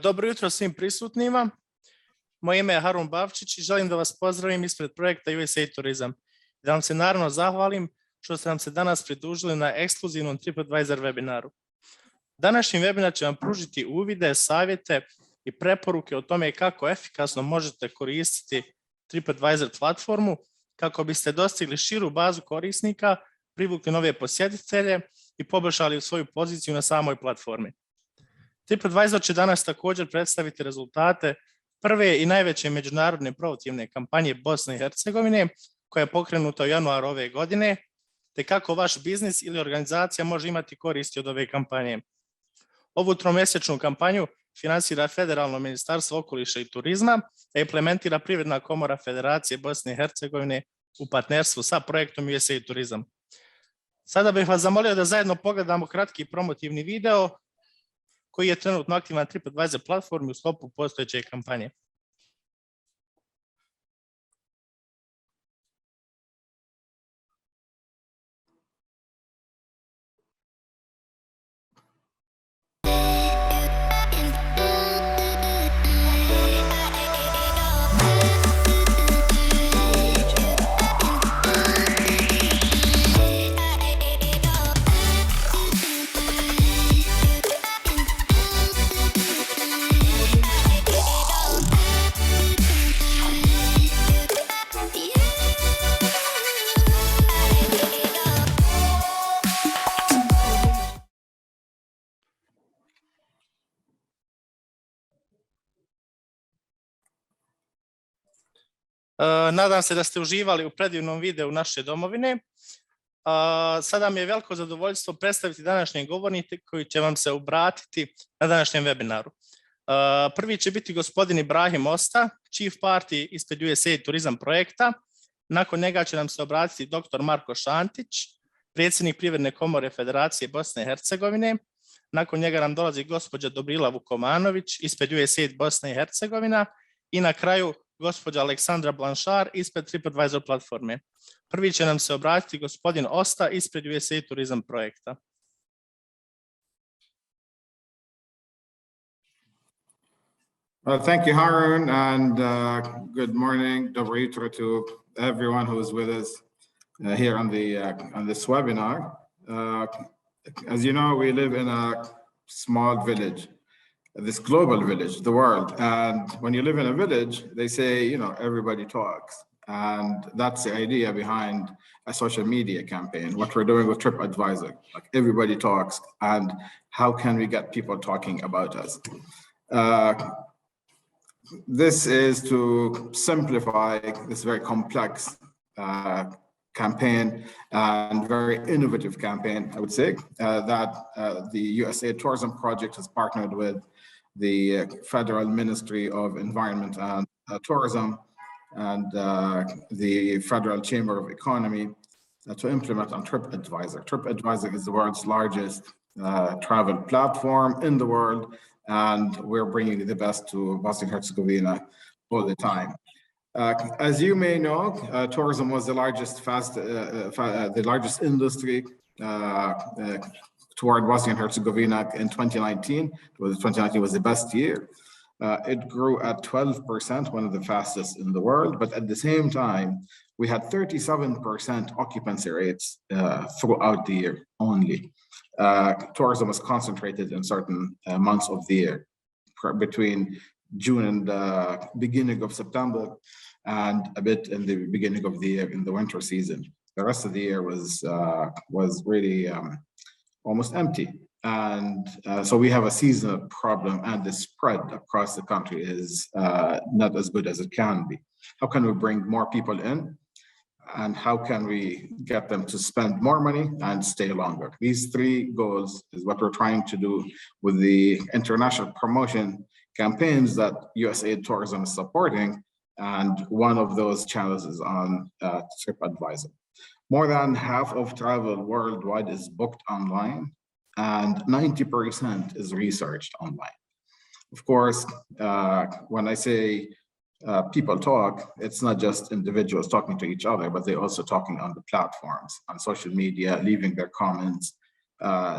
Dobro jutro svim prisutnima. Moje ime je Harun Bavčić i želim da vas pozdravim ispred projekta USAID Turizam. Da vam se naravno zahvalim što ste nam se danas pridružili na ekskluzivnom Tripadvisor webinaru. Današnji webinar će vam pružiti uvide, savjete i preporuke o tome kako efikasno možete koristiti Tripadvisor platformu kako biste dostigli širu bazu korisnika, privukli nove posjetitelje i poboljšali svoju poziciju na samoj platformi. Tripadvisor će danas također predstaviti rezultate prve i najveće međunarodne promotivne kampanje Bosne i Hercegovine koja je pokrenuta u januaru ove godine, te kako vaš biznis ili organizacija može imati koristi od ove kampanje. Ovu tromjesečnu kampanju finansira Federalno ministarstvo okoliša i turizma, a implementira Privredna komora Federacije Bosne i Hercegovine u partnerstvu sa projektom USAID Turizam. Sada bih vas zamolio da zajedno pogledamo kratki promotivni video koji je trenutno aktivan na Tripadvisor platformi u sklopu postojeće kampanje. Nadam se da ste uživali u predivnom videu naše domovine. Sada mi je veliko zadovoljstvo predstaviti današnje govornike koji će vam se obratiti na današnjem webinaru. Prvi će biti gospodin Ibrahim Osta, Chief Party ispred USAID Turizam projekta. Nakon njega će nam se obratiti dr. Marko Šantić, predsjednik Privredne komore Federacije Bosne i Hercegovine. Nakon njega nam dolazi gospođa Dobrila Vukomanović ispred USAID Bosna i Hercegovina i na kraju gospođa Aleksandra Blanšar ispred Tripadvisor platforme. Prvi će nam se obratiti gospodin Osta ispred USAID Turizam projekta. Thank you, Harun, and good morning, dobro jutro to everyone who is with us here on this webinar. As you know, we live in a small village. This global village, the world. And when you live in a village, they say, you know, everybody talks. And that's the idea behind a social media campaign, what we're doing with Tripadvisor. Like everybody talks, and how can we get people talking about us? This is to simplify this very complex campaign and very innovative campaign, I would say, that the USAID Tourism Project has partnered with the Federal Ministry of Environment and Tourism and the Federal Chamber of Economy to implement on Tripadvisor. Tripadvisor is the world's largest travel platform in the world, and we're bringing the best to Bosnia and Herzegovina all the time. As you may know, tourism was the largest industry toward Bosnia and Herzegovina in 2019. 2019 was the best year. It grew at 12%, one of the fastest in the world. But at the same time, we had 37% occupancy rates throughout the year only. Tourism was concentrated in certain months of the year, between June and beginning of September, and a bit in the beginning of the year in the winter season. The rest of the year was really almost empty. And so we have a seasonal problem, and the spread across the country is not as good as it can be. How can we bring more people in? And how can we get them to spend more money and stay longer? These three goals is what we're trying to do with the international promotion campaigns that USAID Tourism is supporting. And one of those channels is on Tripadvisor. More than half of travel worldwide is booked online, and 90% is researched online. Of course, when I say people talk, it's not just individuals talking to each other, but they're also talking on the platforms, on social media, leaving their comments,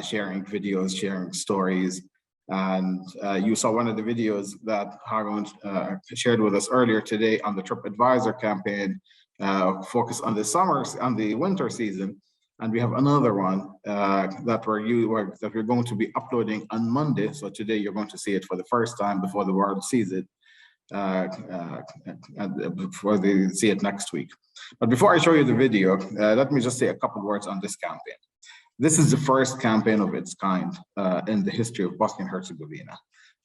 sharing videos, sharing stories, And you saw one of the videos that Harun shared with us earlier today on the Tripadvisor campaign, focused on the winter season. And we have another one that we're going to be uploading on Monday. So today you're going to see it for the first time before the world sees it, before they see it next week. But before I show you the video, let me just say a couple words on this campaign. This is the first campaign of its kind in the history of Bosnia and Herzegovina.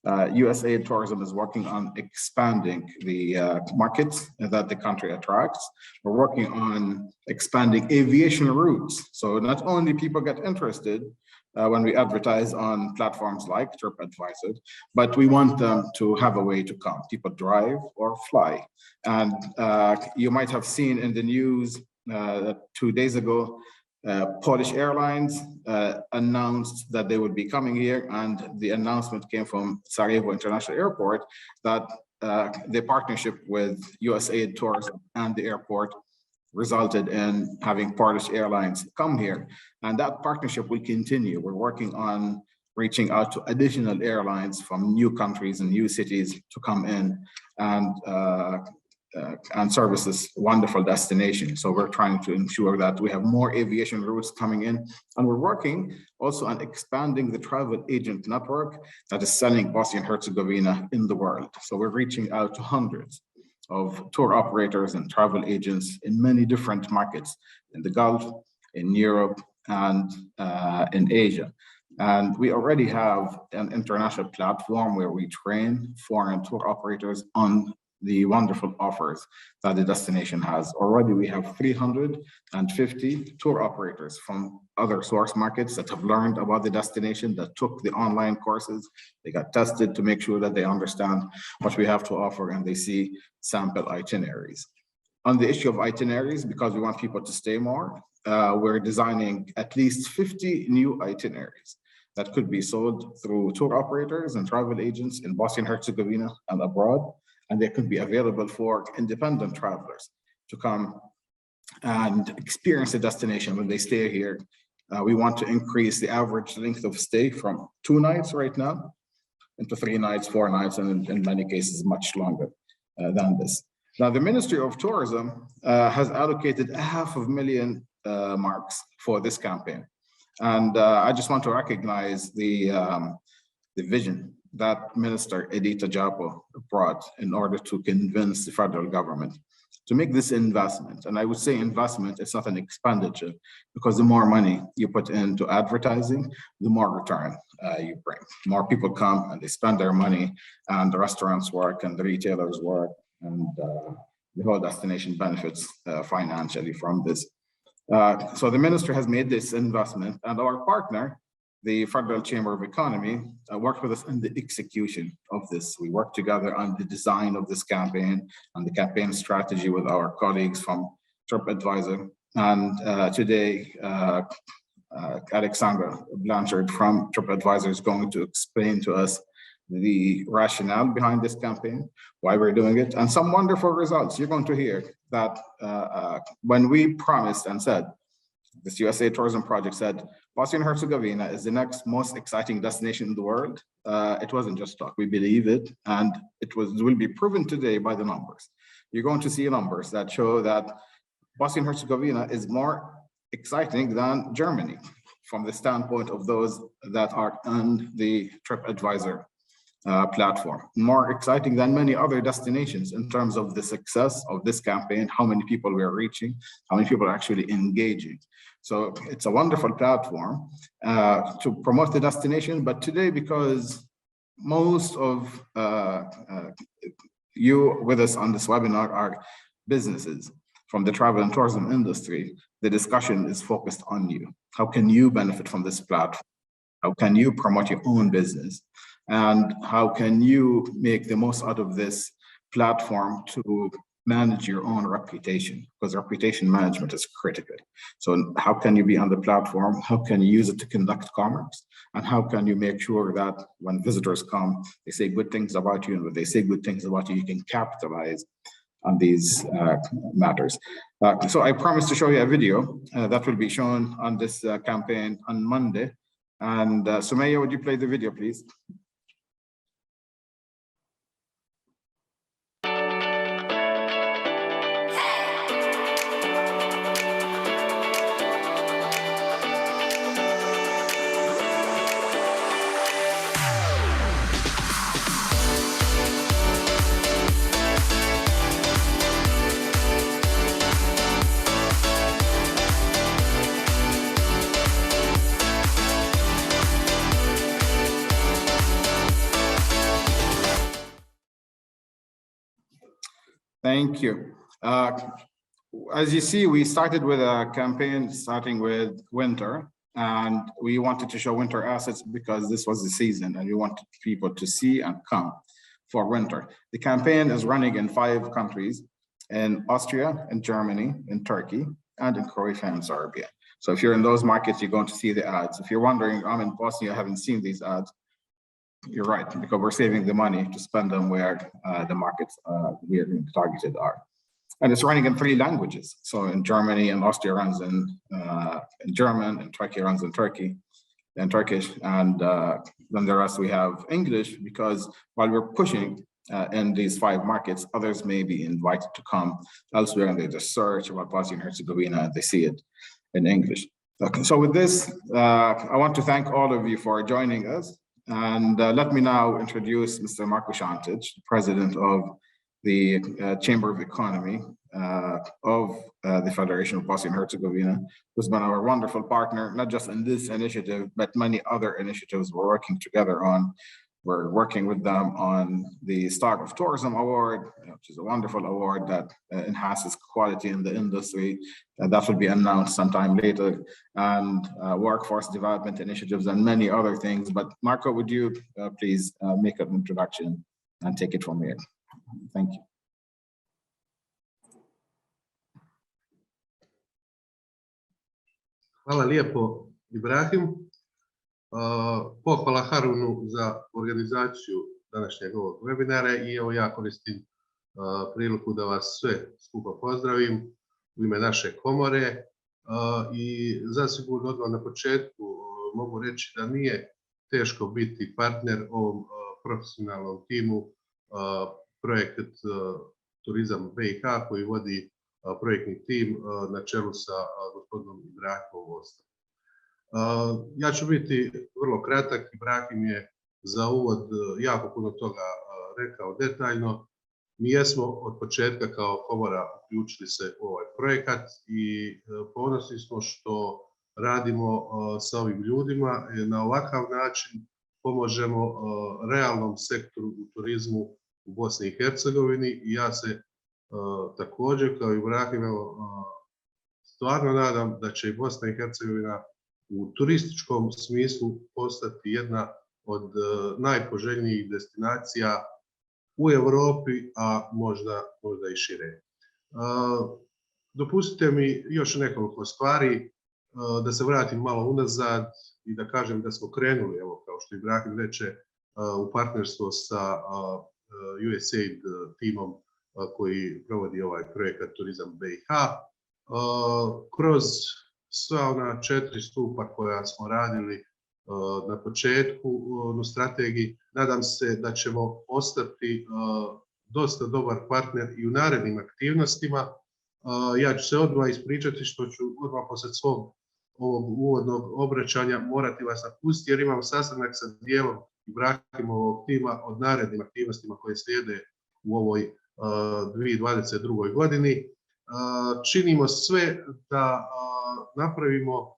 USAID Tourism is working on expanding the markets that the country attracts. We're working on expanding aviation routes. So not only people get interested when we advertise on platforms like Tripadvisor, but we want them to have a way to come. People drive or fly. And you might have seen in the news 2 days ago, Polish Airlines announced that they would be coming here, and the announcement came from Sarajevo International Airport that the partnership with USAID Tourism and the airport resulted in having Polish Airlines come here. And that partnership will continue. We're working on reaching out to additional airlines from new countries and new cities to come in and service this wonderful destination. So we're trying to ensure that we have more aviation routes coming in. And we're working also on expanding the travel agent network that is selling Bosnia and Herzegovina in the world. So we're reaching out to hundreds of tour operators and travel agents in many different markets, in the Gulf, in Europe, and in Asia. And we already have an international platform where we train foreign tour operators on the wonderful offers that the destination has. Already we have 350 tour operators from other source markets that have learned about the destination, that took the online courses. They got tested to make sure that they understand what we have to offer, and they see sample itineraries. On the issue of itineraries, because we want people to stay more, we're designing at least 50 new itineraries that could be sold through tour operators and travel agents in Bosnia and Herzegovina and abroad. And they could be available for independent travelers to come and experience the destination when they stay here. We want to increase the average length of stay from 2 nights right now into 3 nights, 4 nights, and in many cases much longer than this. Now, the Ministry of Tourism has allocated 500,000 marks for this campaign. And I just want to recognize the vision that Minister Edita Japo brought in order to convince the federal government to make this investment. And I would say investment, it's not an expenditure, because the more money you put into advertising, the more return you bring. More people come and they spend their money, and the restaurants work and the retailers work, and the whole destination benefits financially from this. So the minister has made this investment, and our partner, the Federal Chamber of Economy, worked with us in the execution of this. We worked together on the design of this campaign and the campaign strategy with our colleagues from Tripadvisor. And today, Alexandra Blanchard from Tripadvisor is going to explain to us the rationale behind this campaign, why we're doing it, and some wonderful results. You're going to hear that when we promised and said, this USA Tourism Project said, Bosnia and Herzegovina is the next most exciting destination in the world. It wasn't just talk, we believe it, and it will be proven today by the numbers. You're going to see numbers that show that Bosnia and Herzegovina is more exciting than Germany from the standpoint of those that are on the Tripadvisor platform. More exciting than many other destinations in terms of the success of this campaign, how many people we are reaching, how many people are actually engaging. So it's a wonderful platform to promote the destination. But today, because most of you with us on this webinar are businesses from the travel and tourism industry, the discussion is focused on you. How can you benefit from this platform? How can you promote your own business? And how can you make the most out of this platform to manage your own reputation? Because reputation management is critical. So how can you be on the platform? How can you use it to conduct commerce? And how can you make sure that when visitors come, they say good things about you, and when they say good things about you, you can capitalize on these matters. So I promised to show you a video that will be shown on this campaign on Monday. And Sumaya, would you play the video, please? Thank you. As you see, we started with a campaign starting with winter, and we wanted to show winter assets because this was the season and we wanted people to see and come for winter. The campaign is running in 5 countries, in Austria, in Germany, in Turkey, and in Croatia and Serbia. So if you're in those markets, you're going to see the ads. If you're wondering, I'm in Bosnia, I haven't seen these ads, you're right, because we're saving the money to spend them where the markets we are targeted are. And it's running in 3 languages. So in Germany and Austria runs in German, and Turkey runs in Turkish, and then the rest we have English, because while we're pushing in these 5 markets, others may be invited to come elsewhere and they just search about Bosnia and Herzegovina and they see it in English. Okay, so with this, I want to thank all of you for joining us. And let me now introduce Mr. Marko Šantić, President of the Chamber of Economy of the Federation of Bosnia and Herzegovina, who's been our wonderful partner, not just in this initiative, but many other initiatives we're working together on. We're working with them on the Star of Tourism Award, which is a wonderful award that enhances quality in the industry. That will be announced sometime later, and workforce development initiatives and many other things. But Marko, would you please make an introduction and take it from here? Thank you. Hvala lijepo, Ibrahim. Pohvala Harunu za organizaciju današnjeg ovog webinara i evo ja koristim priliku da vas sve skupa pozdravim u ime naše komore i zasigurno odmah na početku mogu reći da nije teško biti partner ovom profesionalnom timu projekt Turizam BiH koji vodi projektni tim na čelu sa gospodinom Ibrahimom. Ja ću biti vrlo kratak. Ibrahim je za uvod jako puno toga rekao detaljno. Mi jesmo od početka kao komora uključili se u ovaj projekat i ponosni smo što radimo sa ovim ljudima. Na ovakav način pomožemo realnom sektoru u turizmu u Bosni i Hercegovini i ja se također kao Ibrahim stvarno nadam da će i Bosna i Hercegovina u turističkom smislu postati jedna od najpoželjnijih destinacija u Europi, a možda i šire. Dopustite mi još nekoliko stvari, da se vratim malo unazad i da kažem da smo krenuli, evo kao što Ibrahim reče, u partnerstvo sa USAID timom koji provodi ovaj projekat Turizam BiH. Kroz sva ona 4 stupa koja smo radili na početku na strategiji, nadam se da ćemo ostati dosta dobar partner i u narednim aktivnostima. Ja ću se odmah ispričati što ću odmah poslije svog ovog uvodnog obraćanja morati vas napustiti jer imam sastanak sa dijelom Ibrahimovog tima od narednim aktivnostima koje slijede u ovoj 2022. godini. Činimo sve da napravimo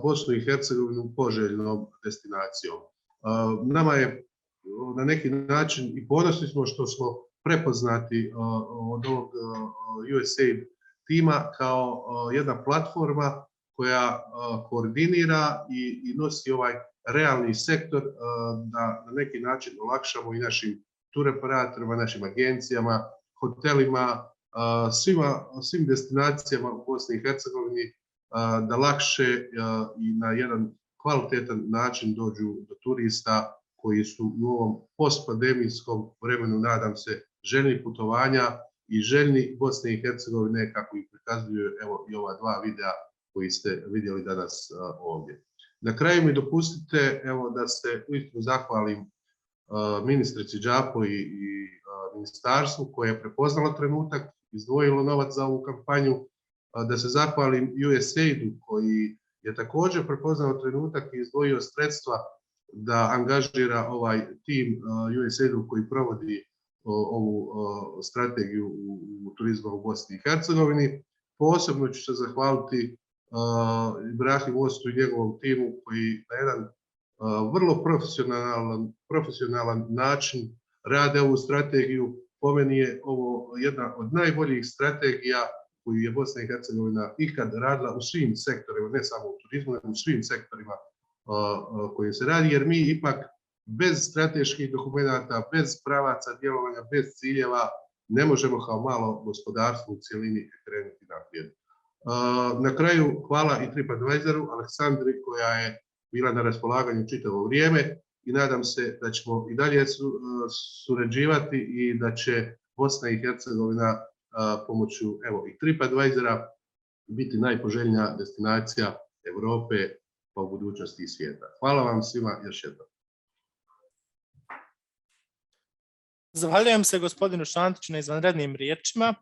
Bosnu i Hercegovinu poželjnom destinacijom. Nama je na neki način i ponosni smo što smo prepoznati od ovog USAID tima kao jedna platforma koja koordinira i nosi ovaj realni sektor da na neki način olakšamo i našim tur operatorima, našim agencijama, hotelima, svim destinacijama u Bosni i Hercegovini da lakše i na jedan kvalitetan način dođu do turista koji su u ovom postpandemijskom vremenu, nadam se, željni putovanja i željni Bosne i Hercegovine kako ih prikazuju evo i ova 2 videa koji ste vidjeli danas ovdje. Na kraju mi dopustite evo da se uistinu zahvalim ministrici Đapo i ministarstvu koje je prepoznalo trenutak, izdvojilo novac za ovu kampanju, da se zahvalim USAID-u koji je također prepoznao trenutak i izdvojio sredstva da angažira ovaj tim USAID-u koji provodi ovu strategiju u turizmu u Bosni i Hercegovini. Posebno ću se zahvaliti Ibrahimu Ostu i njegovom timu koji na jedan vrlo profesionalan način rade ovu strategiju. po meni je ovo jedna od najboljih strategija koju je Bosna i Hercegovina ikad radila u svim sektorima, ne samo u turizmu, nego u svim sektorima koji se radi, jer mi ipak bez strateških dokumenata, bez pravaca djelovanja, bez ciljeva ne možemo kao malo gospodarstvo u cjelini krenuti naprijed. Na kraju hvala i Tripadvisoru, Aleksandri koja je bila na raspolaganju čitavo vrijeme i nadam se da ćemo i dalje surađivati i da će Bosna i Hercegovina pomoću i Tripadvisora biti najpoželjnija destinacija Europe pa u budućnosti i svijeta. Hvala vam svima još jednom. Zahvaljujem se gospodinu Šantiću na izvanrednim riječima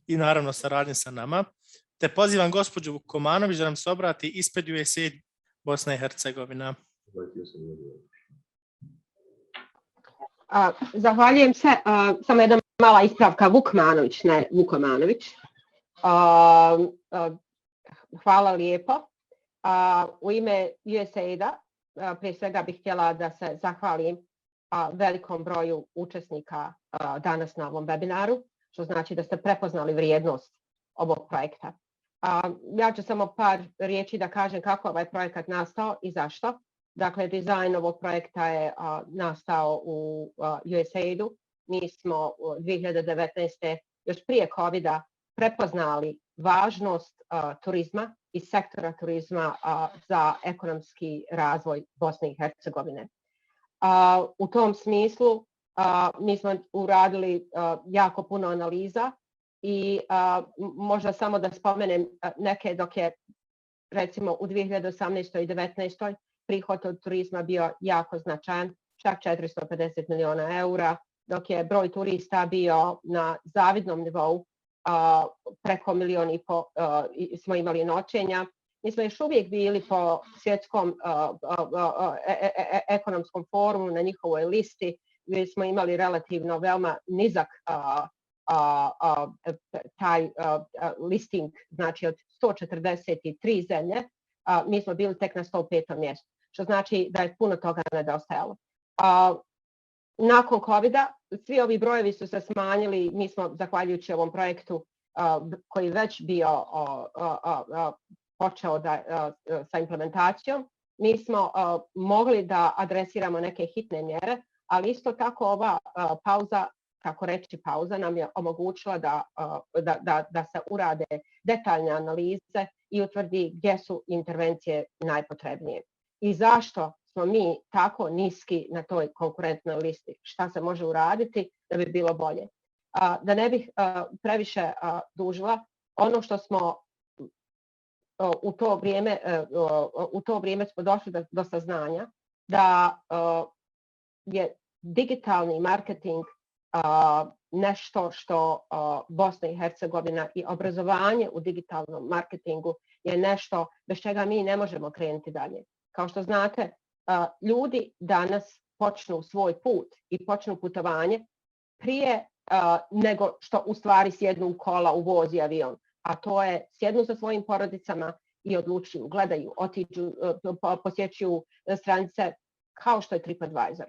i naravno saradnji sa nama, te pozivam gospođu Vukomanović da nam se obrati ispred USAID Bosna i Hercegovina. Zahvaljujem se. Samo jedna mala ispravka, Vukmanović, ne Vukomanović. Hvala lijepo. U ime USAID-a prije svega bih htjela da se zahvalim velikom broju učesnika danas na ovom webinaru, što znači da ste prepoznali vrijednost ovog projekta. Ja ću samo par riječi da kažem kako je ovaj projekat nastao i zašto. Dakle, dizajn ovog projekta je nastao u USAID-u. Mi smo 2019. još prije COVID-a prepoznali važnost turizma i sektora turizma za ekonomski razvoj Bosne i Hercegovine. U tom smislu mi smo uradili jako puno analiza i možda samo da spomenem neke, dok je recimo u 2018. i 2019. prihod od turizma bio jako značajan, čak 450 miliona eura, dok je broj turista bio na zavidnom nivou, preko 1,5 miliona smo imali noćenja. Mi smo još uvijek bili po svjetskom ekonomskom forumu na njihovoj listi, gdje smo imali relativno veoma nizak taj listing, znači od 143 zemlje, mi smo bili tek na 105. mjestu, što znači da je puno toga nedostajalo. Nakon COVID-a svi ovi brojevi su se smanjili, mi smo zahvaljujući ovom projektu koji već bio počeo sa implementacijom, mi smo mogli da adresiramo neke hitne mjere, ali isto tako ova pauza, kako reći pauza, nam je omogućila da se urade detaljne analize i utvrdi gdje su intervencije najpotrebnije. I zašto smo mi tako niski na toj konkurentnoj listi? Šta se može uraditi da bi bilo bolje? Da ne bih previše dužila, ono što smo u to vrijeme smo došli do saznanja da je digitalni marketing nešto što Bosna i Hercegovina i obrazovanje u digitalnom marketingu je nešto bez čega mi ne možemo krenuti dalje. Kao što znate, ljudi danas počnu svoj put i počnu putovanje prije nego što u stvari sjednu u kola, u voz i avion. A to je sjednu sa svojim porodicama i odlučuju, gledaju, otiđu, posjećuju stranice kao što je Tripadvisor.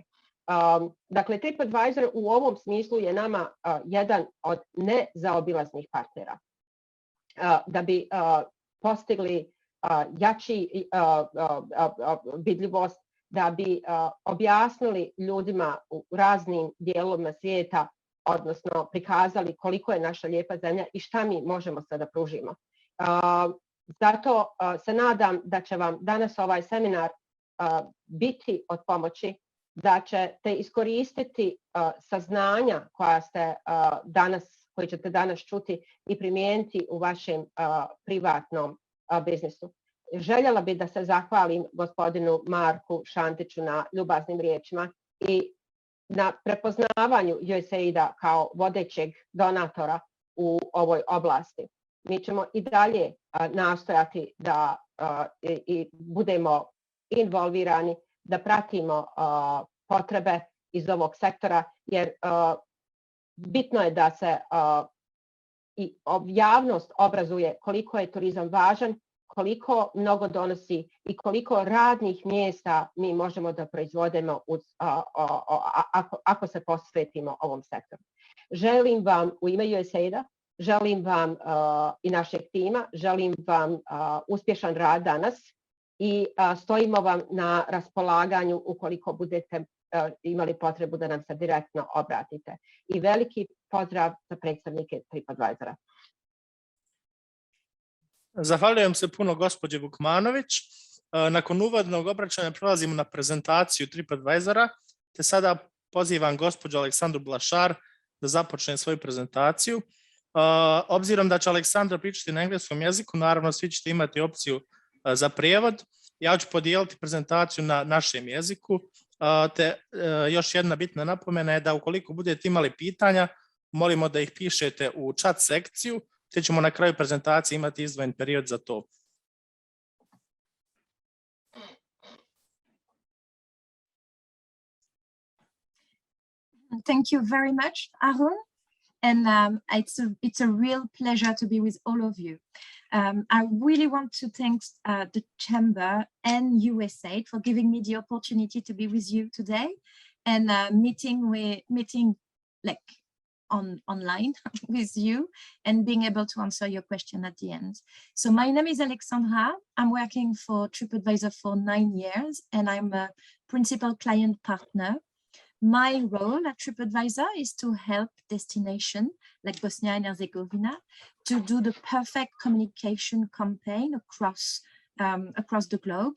Dakle, Tripadvisor u ovom smislu je nama jedan od nezaobilaznih partnera. Da bi postigli jači vidljivost, da bi objasnili ljudima u raznim dijelovima svijeta, odnosno prikazali koliko je naša lijepa zemlja i šta mi možemo sada pružimo. Zato se nadam da će vam danas ovaj seminar biti od pomoći, da ćete iskoristiti saznanja koje ćete danas čuti i primijeniti u vašem privatnom biznisu. Željela bih da se zahvalim gospodinu Marku Šantiću na ljubaznim riječima i na prepoznavanju USAID-a kao vodećeg donatora u ovoj oblasti. Mi ćemo i dalje nastojati da budemo involvirani, da pratimo potrebe iz ovog sektora, jer bitno je da se i javnost obrazuje koliko je turizam važan, koliko mnogo donosi i koliko radnih mjesta mi možemo da proizvodimo ako se posvetimo ovom sektoru. Želim vam u ime USAID-a, želim vam i našeg tima, želim vam uspješan rad danas i stojimo vam na raspolaganju ukoliko budete imali potrebu da nam se direktno obratite. I veliki pozdrav za predstavnike Tripadvisora. Zahvaljujem se puno gospođi Vukmanović. Nakon uvodnog obraćanja prelazimo na prezentaciju Tripadvisora, te sada pozivam gospođu Aleksandru Blašar da započne svoju prezentaciju. Obzirom da će Aleksandra pričati na engleskom jeziku, naravno svi ćete imati opciju za prijevod. Ja ću podijeliti prezentaciju na našem jeziku, te još jedna bitna napomena je da ukoliko budete imali pitanja, molimo da ih pišete u chat sekciju, te ćemo na kraju prezentacije imati izdvojen period za to. Thank you very much, Arun. And it's a real pleasure to be with all of you. I really want to thank the Chamber and USAID for giving me the opportunity to be with you today and meeting like online with you and being able to answer your question at the end. So my name is Alexandra. I'm working for Tripadvisor for 9 years and I'm a principal client partner. My role at Tripadvisor is to help destination like Bosnia and Herzegovina to do the perfect communication campaign across the globe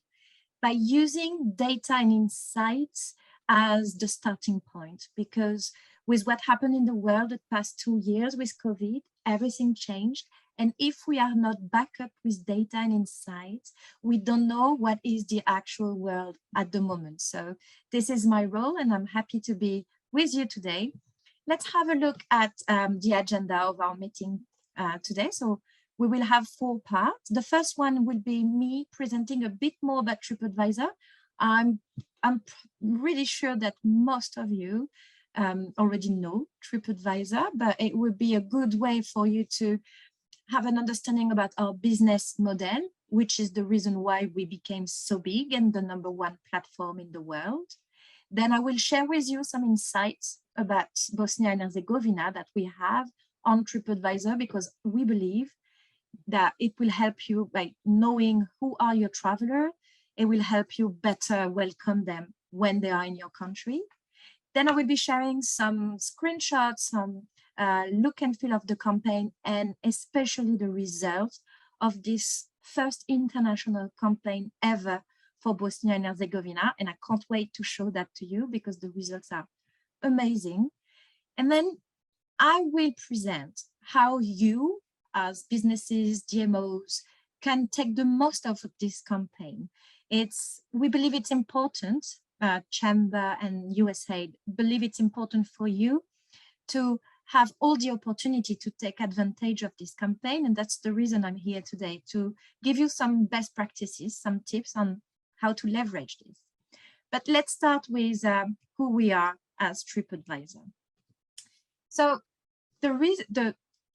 by using data and insights as the starting point, because with what happened in the world the past 2 years with COVID, everything changed. And if we are not backed up with data and insights, we don't know what is the actual world at the moment. So this is my role and I'm happy to be with you today. Let's have a look at the agenda of our meeting today. So we will have 4 parts. The first one will be me presenting a bit more about Tripadvisor. I'm really sure that most of you already know Tripadvisor, but it would be a good way for you to have an understanding about our business model, which is the reason why we became so big and the #1 platform in the world. Then I will share with you some insights about Bosnia and Herzegovina that we have on Tripadvisor, because we believe that it will help you by knowing who are your travelers. It will help you better welcome them when they are in your country. Then I will be sharing some screenshots, some look and feel of the campaign, and especially the results of this first international campaign ever for Bosnia and Herzegovina. And I can't wait to show that to you because the results are amazing. And then I will present how you as businesses, DMOs, can take the most of this campaign. We believe it's important, Chamber and USAID believe it's important for you to have all the opportunity to take advantage of this campaign. And that's the reason I'm here today, to give you some best practices, some tips on how to leverage this. But let's start with who we are as Tripadvisor. So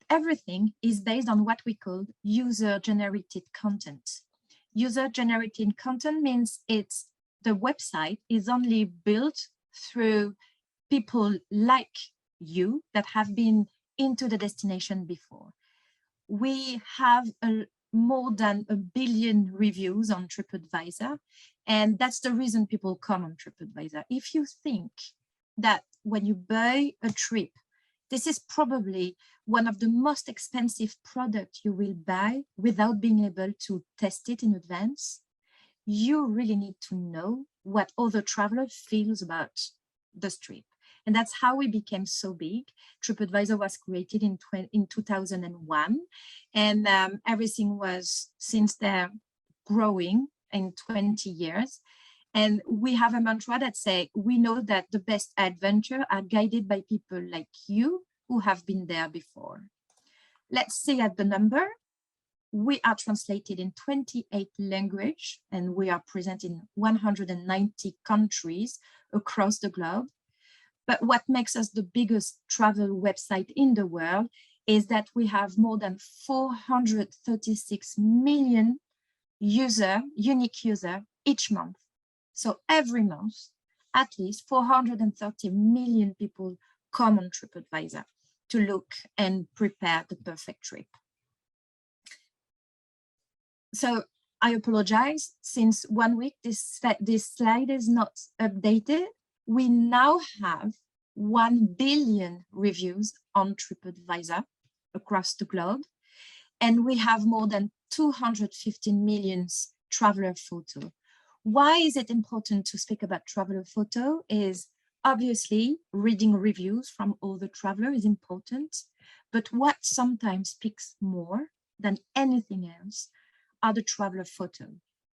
everything is based on what we call user-generated content. User-generated content means the website is only built through people like you that have been into the destination before. We have more than 1 billion reviews on Tripadvisor, and that's the reason people come on Tripadvisor. If you think that when you buy a trip, this is probably one of the most expensive products you will buy without being able to test it in advance, you really need to know what other travelers feels about this trip. And that's how we became so big. Tripadvisor was created in 2001, and everything was since then growing in 20 years. And we have a mantra that say, we know that the best adventures are guided by people like you who have been there before. Let's see at the number. We are translated in 28 languages, and we are present in 190 countries across the globe. But what makes us the biggest travel website in the world is that we have more than 436 million unique user each month. So every month, at least 430 million people come on Tripadvisor to look and prepare the perfect trip. So I apologize, since 1 week this slide is not updated. We now have 1 billion reviews on Tripadvisor across the globe, and we have more than 215 million traveler photo. Why is it important to speak about traveler photo? Is obviously reading reviews from other travelers is important, but what sometimes speaks more than anything else are the traveler photo,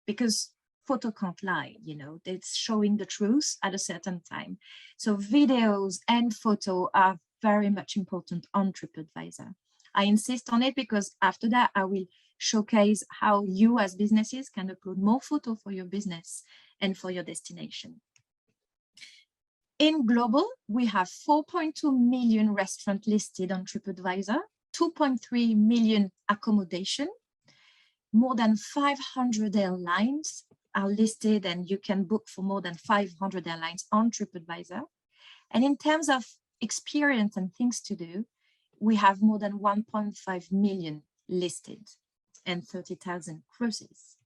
because photo can't lie, you know, it's showing the truth at a certain time. So videos and photo are very much important on Tripadvisor. I insist on it because after that I will showcase how you as businesses can upload more photo for your business and for your destination. In global, we have 4.2 million restaurants listed on Tripadvisor, 2.3 million accommodation, more than 500 airlines are listed, and you can book for more than 500 airlines on Tripadvisor. And in terms of experience and things to do, we have more than 1.5 million listed and 30,000 cruises.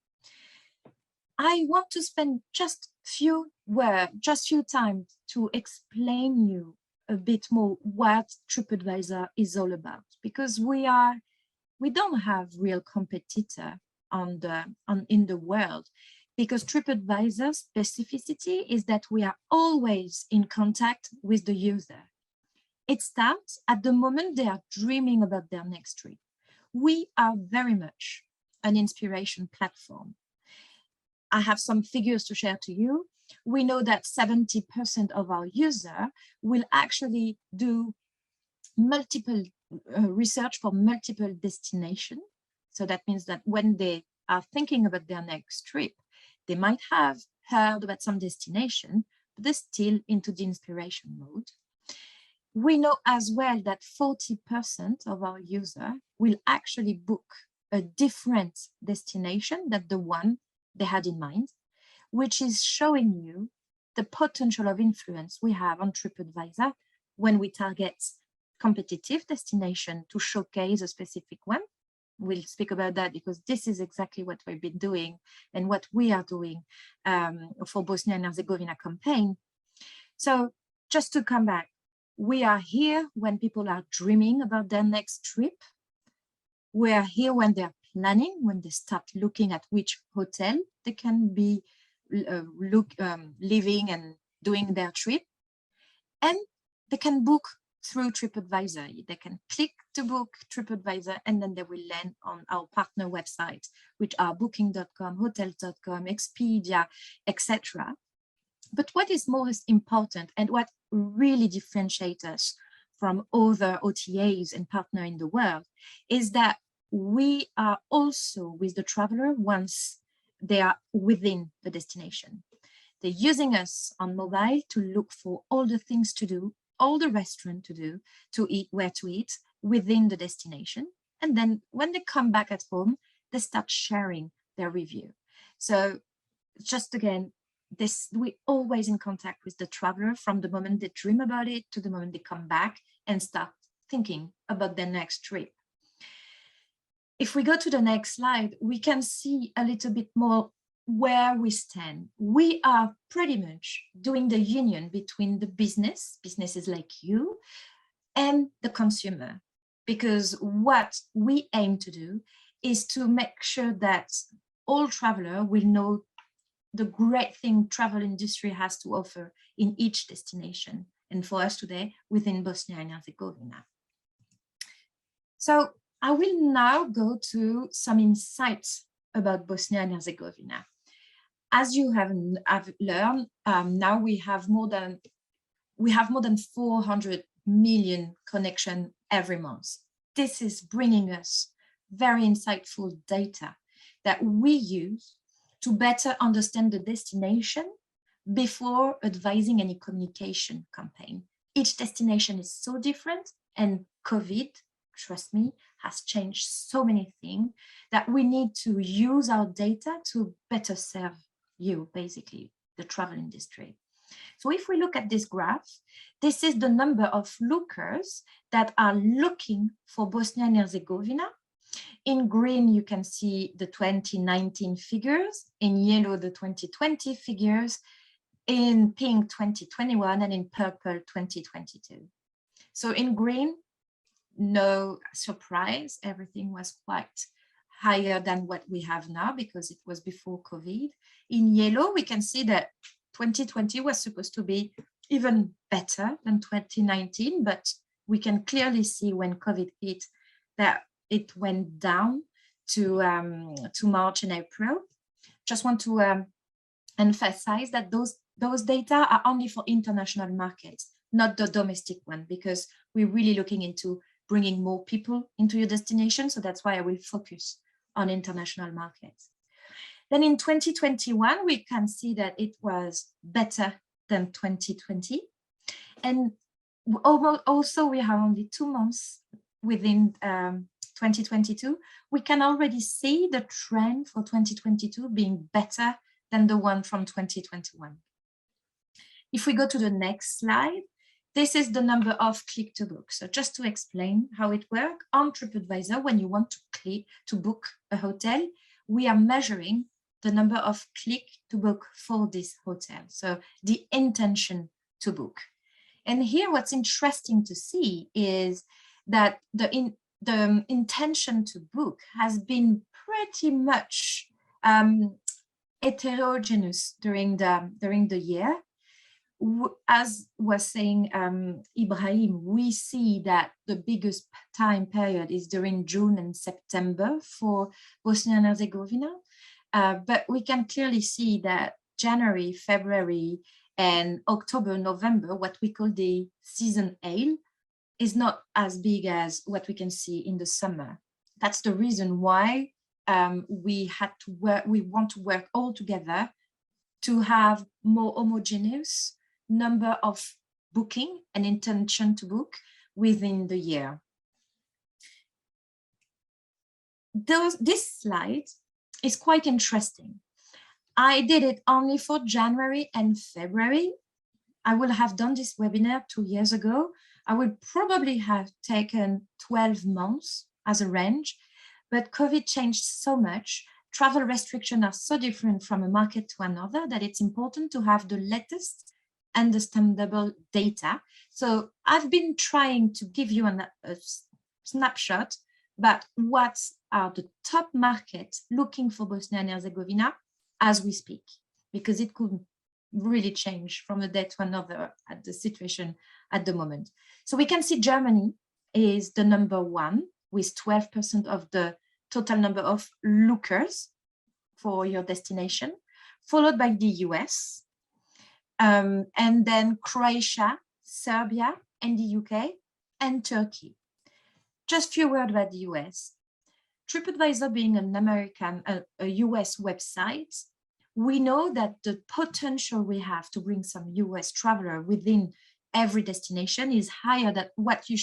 I want to spend just few time to explain you a bit more what Tripadvisor is all about, because we don't have real competitor in the world, because Tripadvisor's specificity is that we are always in contact with the user. It starts at the moment they are dreaming about their next trip. We are very much an inspiration platform. I have some figures to share to you. We know that 70% of our users will actually do multiple research for multiple destinations. So that means that when they are thinking about their next trip, they might have heard about some destination, but they're still into the inspiration mode. We know as well that 40% of our users will actually book a different destination than the one they had in mind, which is showing you the potential of influence we have on Tripadvisor when we target competitive destination to showcase a specific one. We'll speak about that because this is exactly what we've been doing and what we are doing for Bosnia and Herzegovina campaign. So just to come back, we are here when people are dreaming about their next trip. We are here when they're planning, when they start looking at which hotel they can be living and doing their trip. And they can book through Tripadvisor. They can click to book Tripadvisor, and then they will land on our partner website, which are booking.com, hotels.com, Expedia, etc. But what is most important and what really differentiates us from other OTAs and partners in the world is that we are also with the traveler once they are within the destination. They're using us on mobile to look for all the things to do, all the restaurants to do, to eat, where to eat within the destination. And then when they come back at home, they start sharing their review. So just again, we're always in contact with the traveler from the moment they dream about it to the moment they come back and start thinking about their next trip. If we go to the next slide, we can see a little bit more where we stand. We are pretty much doing the union between the businesses like you, and the consumer, because what we aim to do is to make sure that all travelers will know the great thing travel industry has to offer in each destination, and for us today within Bosnia and Herzegovina. So I will now go to some insights about Bosnia and Herzegovina. As you have learned, now we have more than 400 million connections every month. This is bringing us very insightful data that we use to better understand the destination before advising any communication campaign. Each destination is so different, and COVID, trust me, has changed so many things that we need to use our data to better serve you, basically, the travel industry. So if we look at this graph, this is the number of lookers that are looking for Bosnia and Herzegovina. In green, you can see the 2019 figures, in yellow, the 2020 figures, in pink, 2021, and in purple, 2022. So in green, no surprise, everything was quite higher than what we have now because it was before COVID. In yellow, we can see that 2020 was supposed to be even better than 2019, but we can clearly see when COVID hit that it went down to March and April. Just want to emphasize that those data are only for international markets, not the domestic one, because we're really looking into bringing more people into your destination. So that's why I will focus on international markets. Then in 2021, we can see that it was better than 2020. And also we have only 2 months within 2022. We can already see the trend for 2022 being better than the one from 2021. If we go to the next slide, this is the number of click to book. So just to explain how it works, on Tripadvisor, when you want to book a hotel, we are measuring the number of click to book for this hotel. So the intention to book. And here what's interesting to see is that the intention to book has been pretty much heterogeneous during the year. As was saying Ibrahim, we see that the biggest time period is during June and September for Bosnia and Herzegovina. But we can clearly see that January, February, and October, November, what we call the season ale, is not as big as what we can see in the summer. That's the reason why we want to work all together to have more homogeneous number of booking and intention to book within the year. This slide is quite interesting. I did it only for January and February. I will have done this webinar 2 years ago. I would probably have taken 12 months as a range, but COVID changed so much. Travel restrictions are so different from a market to another that it's important to have the latest understandable data. So I've been trying to give you a snapshot, but what are the top markets looking for Bosnia and Herzegovina as we speak, because it could really change from a day to another at the situation at the moment. So we can see Germany is the number one with 12% of the total number of lookers for your destination, followed by the US, and then Croatia, Serbia, and the UK, and Turkey. Just a few words about the US. Tripadvisor being an American, a US website, we know that the potential we have to bring some US traveler within every destination is higher than what you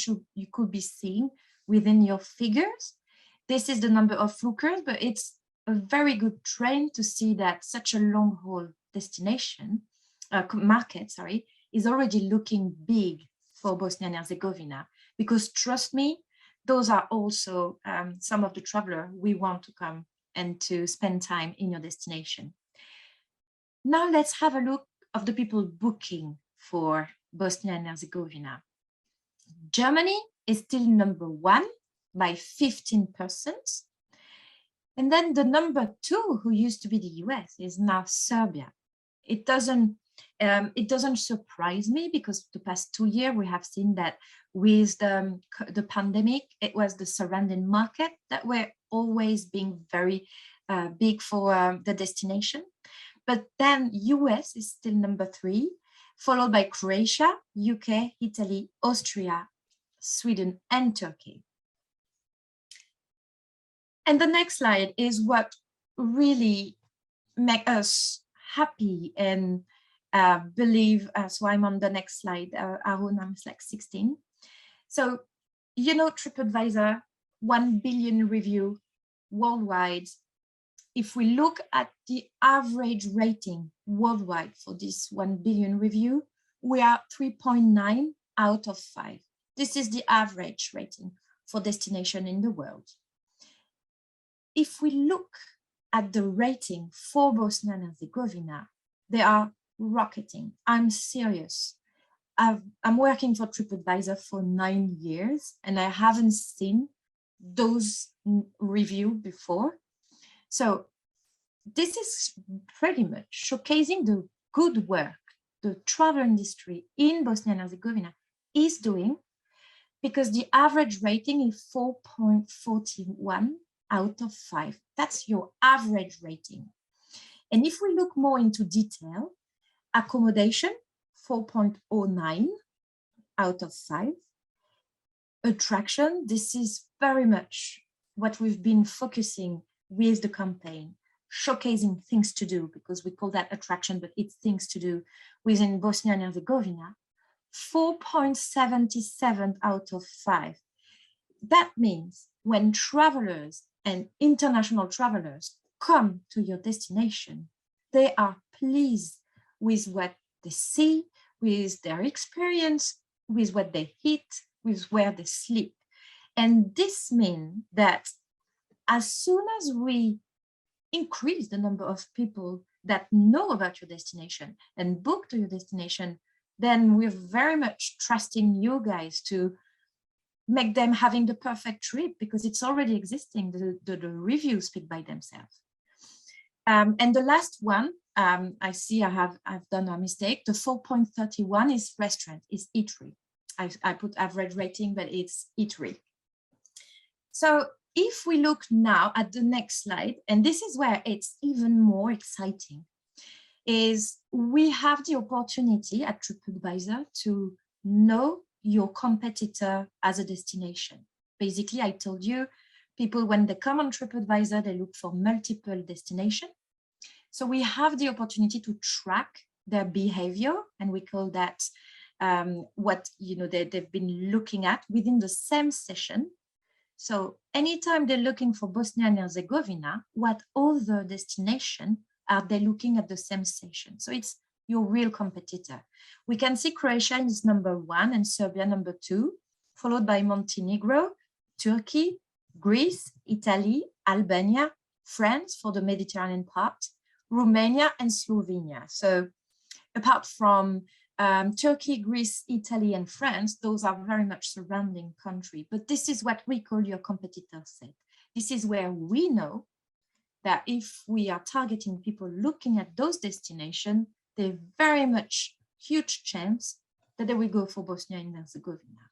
could be seeing within your figures. This is the number of lookers, but it's a very good trend to see that such a long haul destination, market, is already looking big for Bosnia and Herzegovina, because trust me, those are also some of the travelers we want to come and to spend time in your destination. Now let's have a look of the people booking for Bosnia and Herzegovina. Germany is still number one by 15%. And then the number two, who used to be the US, is now Serbia. It doesn't surprise me, because the past 2 years we have seen that with the pandemic, it was the surrounding market that were always being very big for the destination. But then US is still number three, followed by Croatia, UK, Italy, Austria, Sweden, and Turkey. And the next slide is what really makes us happy and believe. So I'm on the next slide, Arun, I'm like 16. So, you know, Tripadvisor 1 billion review worldwide. If we look at the average rating worldwide for this 1 billion review, we are 3.9 out of 5. This is the average rating for destination in the world. If we look at the rating for Bosnia and Herzegovina, they are rocketing. I'm serious. I'm working for Tripadvisor for 9 years and I haven't seen those reviews before. So this is pretty much showcasing the good work the travel industry in Bosnia and Herzegovina is doing, because the average rating is 4.41 out of 5. That's your average rating. And if we look more into detail, accommodation, 4.09 out of 5. Attraction, this is very much what we've been focusing with the campaign, showcasing things to do, because we call that attraction, but it's things to do within Bosnia and Herzegovina, 4.77 out of 5. That means when travelers and international travelers come to your destination, they are pleased with what they see, with their experience, with what they eat, with where they sleep. And this means that as soon as we increase the number of people that know about your destination and book to your destination, then we're very much trusting you guys to make them having the perfect trip, because it's already existing. The reviews speak by themselves. And the last one, I see I've done a mistake. The 4.31 is restaurant, is eatery. I put average rating, but it's eatery. So if we look now at the next slide, and this is where it's even more exciting, is we have the opportunity at Tripadvisor to know your competitor as a destination. Basically, I told you, people, when they come on Tripadvisor, they look for multiple destinations. So we have the opportunity to track their behavior, and we call that what they've been looking at within the same session. So anytime they're looking for Bosnia and Herzegovina, what other destination are they looking at the same session? So it's your real competitor. We can see Croatia is number 1 and Serbia number 2, followed by Montenegro, Turkey, Greece, Italy, Albania, France for the Mediterranean part, Romania and Slovenia. So apart from Turkey, Greece, Italy, and France, those are very much surrounding countries. But this is what we call your competitor set. This is where we know that if we are targeting people looking at those destinations, there's very much huge chance that they will go for Bosnia and Herzegovina.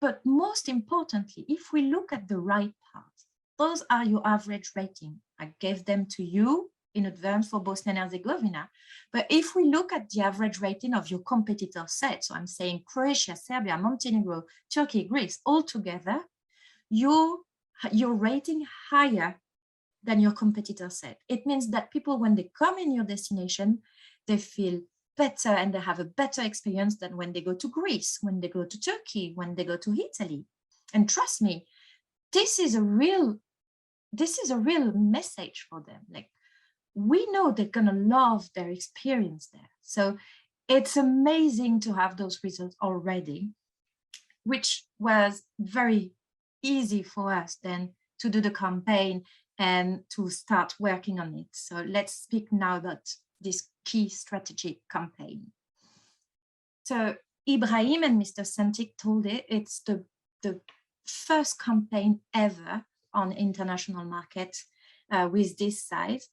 But most importantly, if we look at the right part, those are your average rating. I gave them to you in advance for Bosnia and Herzegovina. But if we look at the average rating of your competitor set, so I'm saying Croatia, Serbia, Montenegro, Turkey, Greece, all together, your rating higher than your competitor set. It means that people, when they come in your destination, they feel better and they have a better experience than when they go to Greece, when they go to Turkey, when they go to Italy. And trust me, this is a real message for them. Like, we know they're gonna love their experience there. So it's amazing to have those results already, which was very easy for us then to do the campaign and to start working on it. So let's speak now about this key strategic campaign. So Ibrahim and Mr. Santik told it, it's the first campaign ever on international market with this size.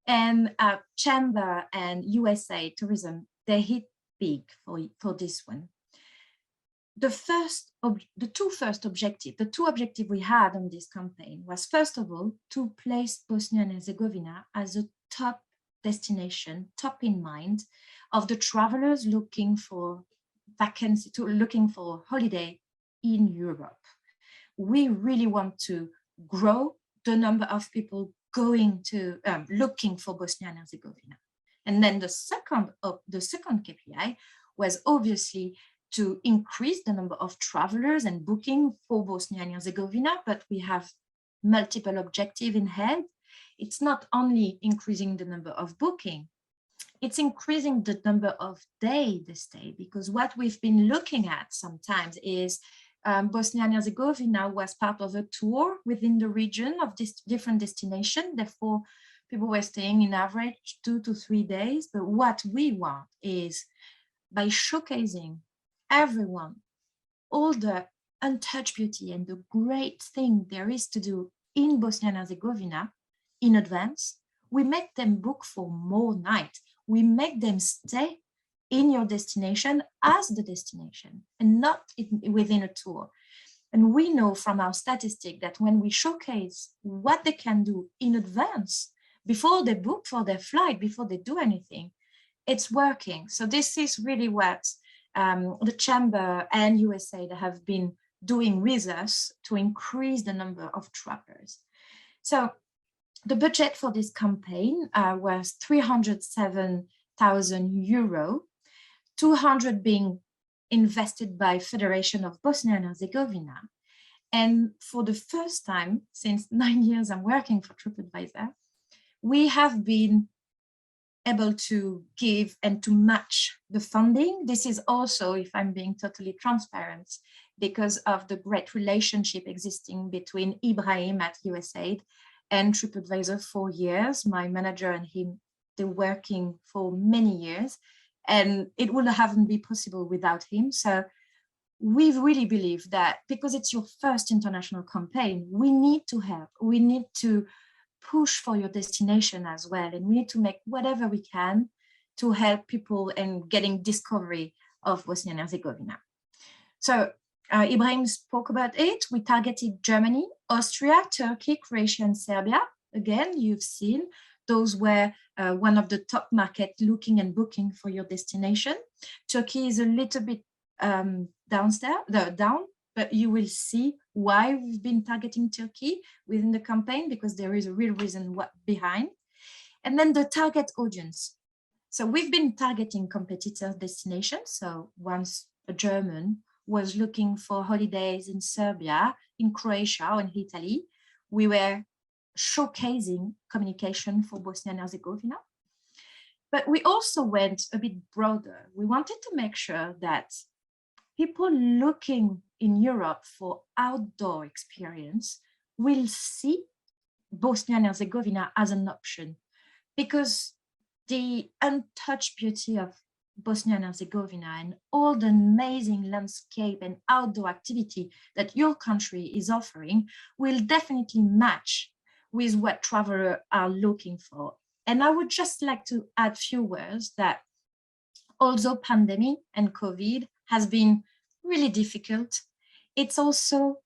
And Chamber and USA Tourism, they hit big for this one. The two objectives we had on this campaign was, first of all, to place Bosnia and Herzegovina as a top destination, top in mind of the travelers looking for vacancy, looking for holiday in Europe. We really want to grow the number of people going to looking for Bosnia and Herzegovina. And then the second KPI was obviously to increase the number of travelers and booking for Bosnia and Herzegovina, but we have multiple objectives in head. It's not only increasing the number of booking, it's increasing the number of days they stay, because what we've been looking at sometimes is Bosnia and Herzegovina was part of a tour within the region of this different destination. Therefore, people were staying in average 2 to 3 days. But what we want is, by showcasing everyone, all the untouched beauty and the great thing there is to do in Bosnia and Herzegovina in advance, we make them book for more nights. We make them stay in your destination as the destination and not within a tour. And we know from our statistic that when we showcase what they can do in advance, before they book for their flight, before they do anything, it's working. So this is really what the Chamber and USAID have been doing with us to increase the number of travelers. So the budget for this campaign was 307,000 euro, 200 being invested by Federation of Bosnia and Herzegovina. And for the first time since 9 years I'm working for Tripadvisor, we have been able to give and to match the funding. This is also, if I'm being totally transparent, because of the great relationship existing between Ibrahim at USAID and Tripadvisor for years. My manager and him, they're working for many years, and it would haven't been possible without him. So we really believe that because it's your first international campaign, we need to help. We need to push for your destination as well, and we need to make whatever we can to help people in getting discovery of Bosnia and Herzegovina. So Ibrahim spoke about it. We targeted Germany, Austria, Turkey, Croatia, and Serbia. Again, you've seen those were one of the top markets looking and booking for your destination. Turkey is a little bit down, but you will see why we've been targeting Turkey within the campaign, because there is a real reason behind. And then the target audience. So we've been targeting competitor destinations. So once a German was looking for holidays in Serbia, in Croatia, or in Italy, we were showcasing communication for Bosnia and Herzegovina. But we also went a bit broader. We wanted to make sure that people looking in Europe for outdoor experience will see Bosnia and Herzegovina as an option, because the untouched beauty of Bosnia and Herzegovina and all the amazing landscape and outdoor activity that your country is offering will definitely match with what travelers are looking for. And I would just like to add a few words that although pandemic and COVID has been really difficult, it's also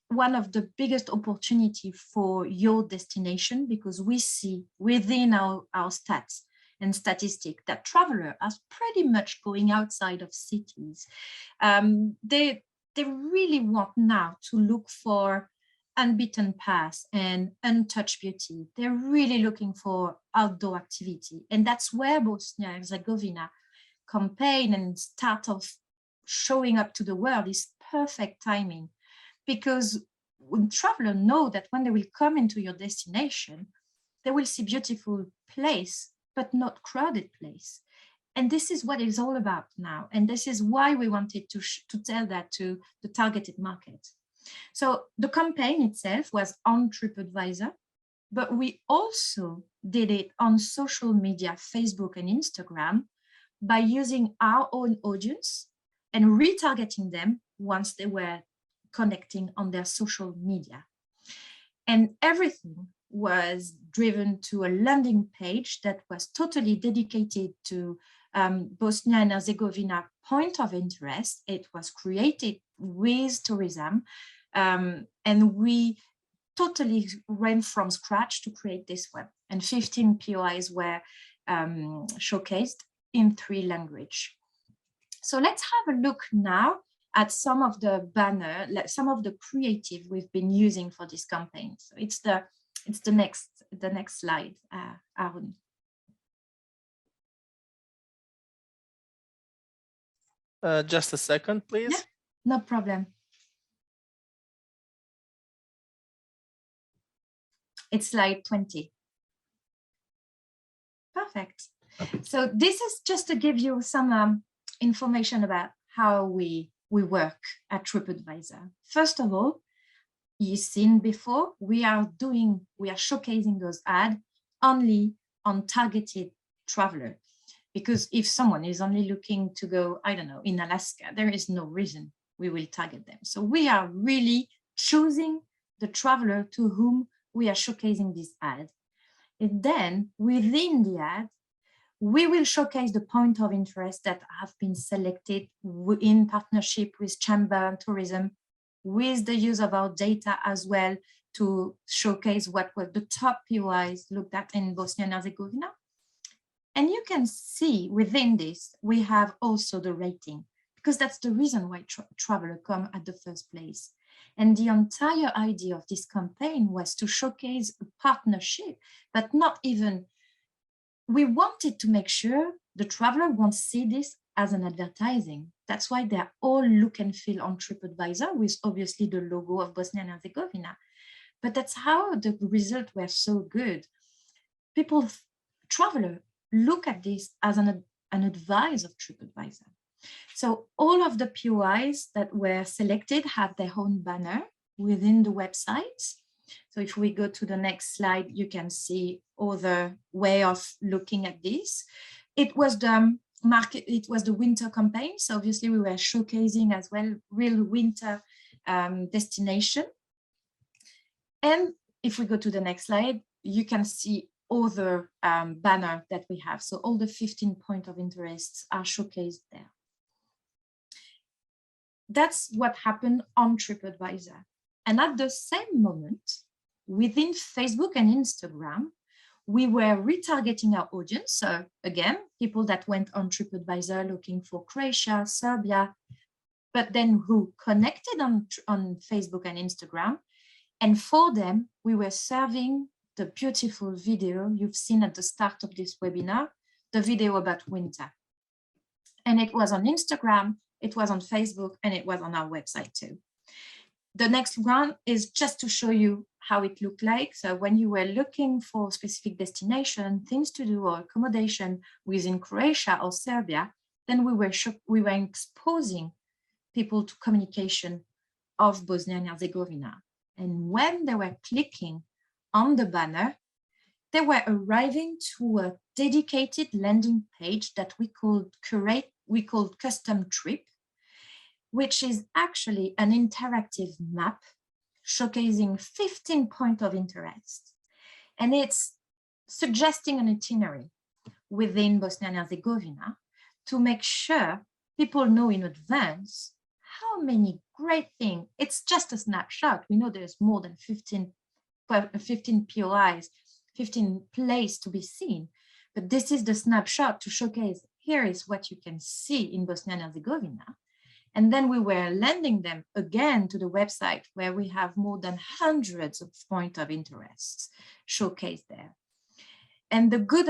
one of the biggest opportunity for your destination, because we see within our stats and statistics that travelers are pretty much going outside of cities. They really want now to look for unbeaten paths and untouched beauty. They're really looking for outdoor activity. And that's where Bosnia and Herzegovina campaign and start of showing up to the world is perfect timing, because when travelers know that when they will come into your destination, they will see beautiful place, but not crowded place. And this is what it's all about now. And this is why we wanted to tell that to the targeted market. So the campaign itself was on Tripadvisor, but we also did it on social media, Facebook and Instagram, by using our own audience and retargeting them once they were connecting on their social media. And everything was driven to a landing page that was totally dedicated to Bosnia and Herzegovina point of interest. It was created with tourism, and we totally ran from scratch to create this one. And 15 POIs were showcased in 3 languages. So let's have a look now at some of the banner, some of the creative we've been using for this campaign. So it's the next slide, Arun. Just a second, please. Yeah, no problem. It's slide 20. Perfect. So this is just to give you some information about how we work at Tripadvisor. First of all, you've seen before, we are showcasing those ads only on targeted traveler. Because if someone is only looking to go, I don't know, in Alaska, there is no reason we will target them. So we are really choosing the traveler to whom we are showcasing this ad. And then within the ad, we will showcase the point of interest that have been selected in partnership with Chamber and Tourism, with the use of our data as well to showcase what were the top POIs looked at in Bosnia and Herzegovina. And you can see within this, we have also the rating, because that's the reason why travelers come at the first place. And the entire idea of this campaign was to showcase a partnership, but not even, we wanted to make sure the traveler won't see this as an advertising. That's why they're all look and feel on Tripadvisor with obviously the logo of Bosnia and Herzegovina. But that's how the results were so good. People, travelers, look at this as an advice of Tripadvisor. So all of the POIs that were selected have their own banner within the website. So if we go to the next slide, you can see other way of looking at this. It was the winter campaign. So obviously we were showcasing as well real winter destination. And if we go to the next slide, you can see other banner that we have. So all the 15 points of interest are showcased there. That's what happened on Tripadvisor. And at the same moment, within Facebook and Instagram, we were retargeting our audience. So again, people that went on Tripadvisor looking for Croatia, Serbia, but then who connected on Facebook and Instagram. And for them, we were serving the beautiful video you've seen at the start of this webinar, the video about winter. And it was on Instagram, it was on Facebook, and it was on our website too. The next one is just to show you how it looked like. So when you were looking for specific destination, things to do or accommodation within Croatia or Serbia, then we were exposing people to communication of Bosnia and Herzegovina. And when they were clicking on the banner, they were arriving to a dedicated landing page that we called Custom Trip, which is actually an interactive map showcasing 15 points of interest. And it's suggesting an itinerary within Bosnia and Herzegovina to make sure people know in advance how many great things. It's just a snapshot. We know there's more than 15 POIs, 15 places to be seen. But this is the snapshot to showcase, here is what you can see in Bosnia and Herzegovina. And then we were landing them again to the website where we have more than hundreds of points of interest showcased there. And the good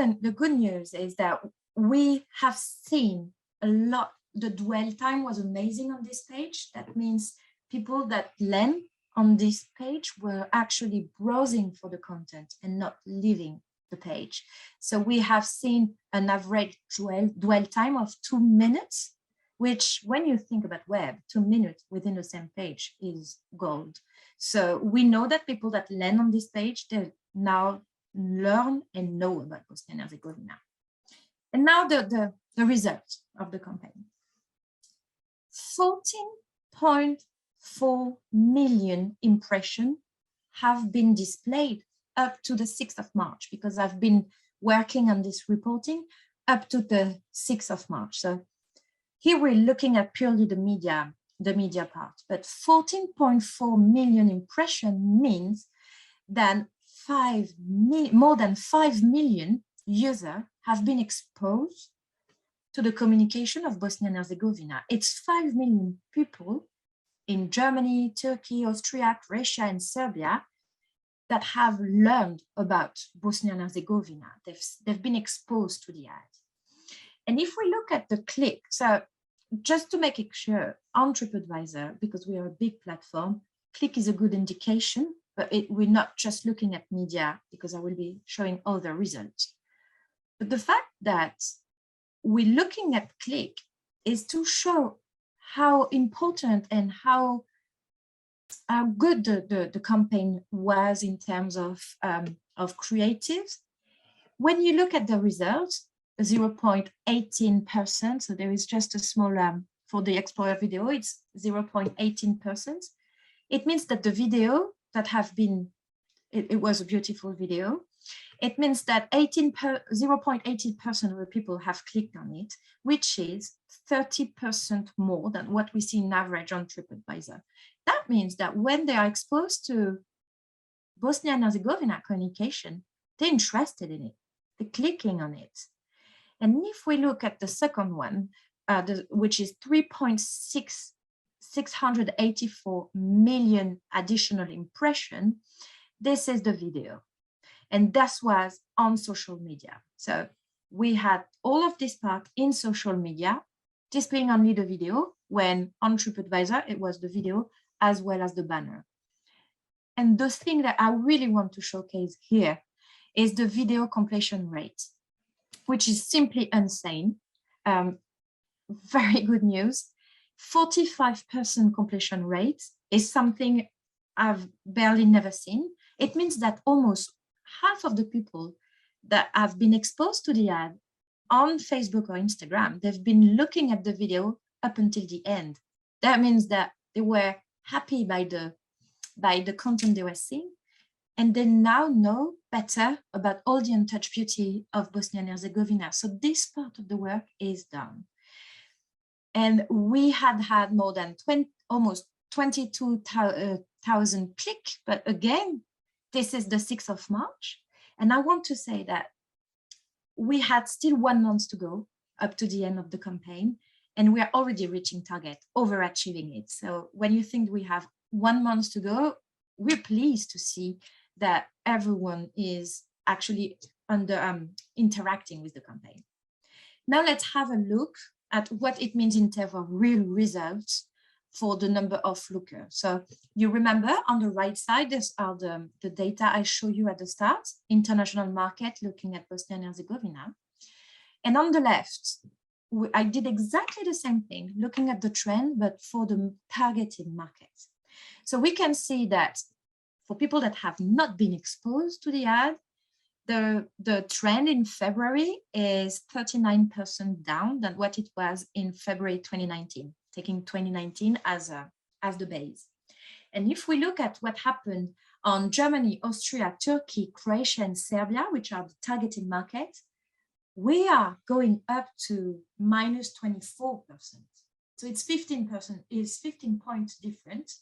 news is that we have seen a lot. The dwell time was amazing on this page. That means people that land on this page were actually browsing for the content and not leaving the page. So we have seen an average dwell time of 2 minutes, which when you think about web, 2 minutes within the same page is gold. So we know that people that land on this page, they now learn and know about Bosnia and Herzegovina. And now the result of the campaign. 14.4 million impressions have been displayed up to the 6th of March, because I've been working on this reporting up to the 6th of March. So here we're looking at purely the media part, but 14.4 million impressions means that more than 5 million users have been exposed to the communication of Bosnia and Herzegovina. It's 5 million people in Germany, Turkey, Austria, Croatia, and Serbia that have learned about Bosnia and Herzegovina. They've been exposed to the ad. And if we look at the click, so just to make it sure, on Tripadvisor, because we are a big platform, click is a good indication, but we're not just looking at media, because I will be showing other results. But the fact that we're looking at click is to show how important and how good the campaign was in terms of creatives. When you look at the results, 0.18%, so there is just a small, for the Explorer video, it's 0.18%. It means that the video that have been, it was a beautiful video. It means that 0.18% of the people have clicked on it, which is 30% more than what we see in average on Tripadvisor. That means that when they are exposed to Bosnia and Herzegovina communication, they're interested in it, they're clicking on it. And if we look at the second one, which is 3.684 million additional impression, this is the video. And that was on social media. So we had all of this part in social media, displaying only the video, when on Tripadvisor, it was the video as well as the banner. And the thing that I really want to showcase here is the video completion rate, which is simply insane. Very good news. 45% completion rate is something I've barely never seen. It means that almost half of the people that have been exposed to the ad on Facebook or Instagram, they've been looking at the video up until the end. That means that they were happy by the content they were seeing, and they now know better about all the untouched beauty of Bosnia and Herzegovina. So this part of the work is done. And we had more than almost 22,000 clicks, but again, this is the 6th of March. And I want to say that we had still 1 month to go up to the end of the campaign, and we are already reaching target, overachieving it. So when you think we have 1 month to go, we're pleased to see that everyone is actually interacting with the campaign. Now let's have a look at what it means in terms of real results for the number of lookers. So you remember on the right side, these are the data I showed you at the start, international market, looking at Bosnia and Herzegovina. And on the left, I did exactly the same thing, looking at the trend, but for the targeted market. So we can see that for people that have not been exposed to the ad, the trend in February is 39% down than what it was in February 2019, taking 2019 as the base. And if we look at what happened on Germany, Austria, Turkey, Croatia, and Serbia, which are the targeted markets, we are going up to minus 24%. So it's 15%, is 15 points different,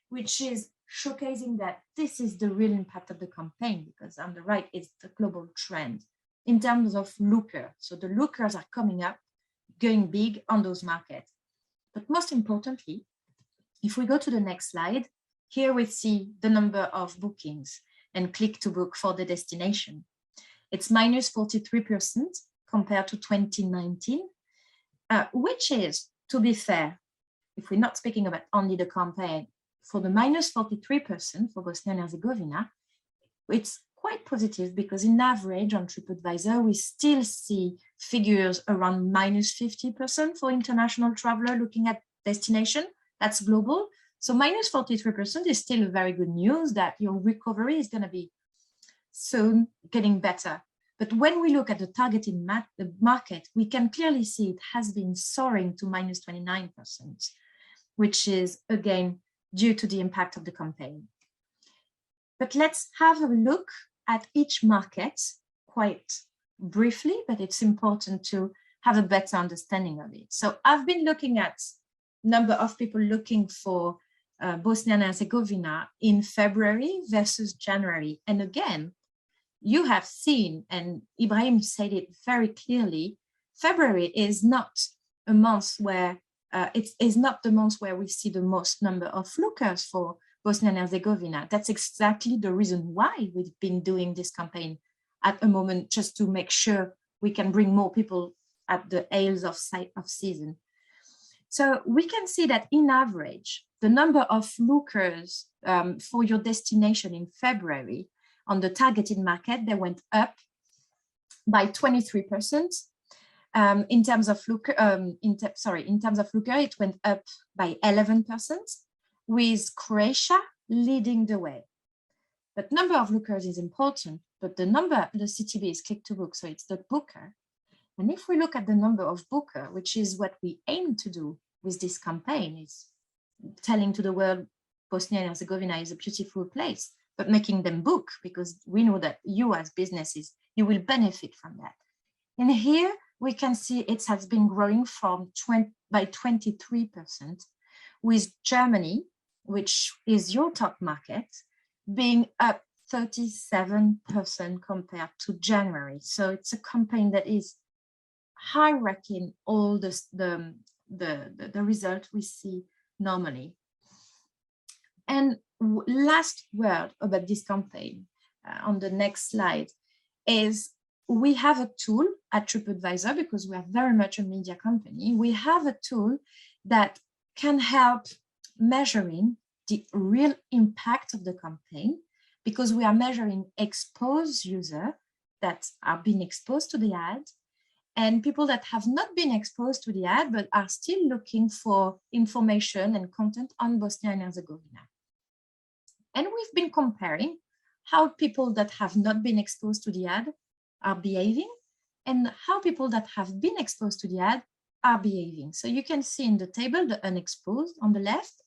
which is showcasing that this is the real impact of the campaign, because on the right is the global trend in terms of looker. So the lookers are coming up, going big on those markets. But most importantly, if we go to the next slide, here we see the number of bookings and click to book for the destination. It's minus 43% compared to 2019, which is, to be fair, if we're not speaking about only the campaign, for the minus 43% for Bosnia and Herzegovina, it's quite positive, because in average on Tripadvisor, we still see figures around minus 50% for international traveler looking at destination. That's global. So minus 43% is still very good news that your recovery is going to be soon getting better. But when we look at the targeted market, we can clearly see it has been soaring to minus 29%, which is, again, due to the impact of the campaign. But let's have a look at each market quite briefly, but it's important to have a better understanding of it. So I've been looking at number of people looking for Bosnia and Herzegovina in February versus January. And again, you have seen, and Ibrahim said it very clearly, February is not a month where it is not the month where we see the most number of lookers for Bosnia and Herzegovina. That's exactly the reason why we've been doing this campaign at a moment, just to make sure we can bring more people at the ales of season. So we can see that in average, the number of lookers for your destination in February on the targeted market, they went up by 23%. In terms of looker, in terms of looker, it went up by 11%, with Croatia leading the way. But number of lookers is important, but the CTB is click to book, so it's the booker. And if we look at the number of booker, which is what we aim to do with this campaign, is telling to the world Bosnia and Herzegovina is a beautiful place, but making them book, because we know that you as businesses, you will benefit from that. And here we can see it has been growing by 23%, with Germany, which is your top market, being up 37% compared to January. So it's a campaign that is high-ranking all the result we see normally. And last word about this campaign on the next slide is we have a tool at Tripadvisor, because we are very much a media company. We have a tool that can help measuring the real impact of the campaign, because we are measuring exposed users that are being exposed to the ad and people that have not been exposed to the ad but are still looking for information and content on Bosnia and Herzegovina. And we've been comparing how people that have not been exposed to the ad are behaving and how people that have been exposed to the ad are behaving. So you can see in the table the unexposed on the left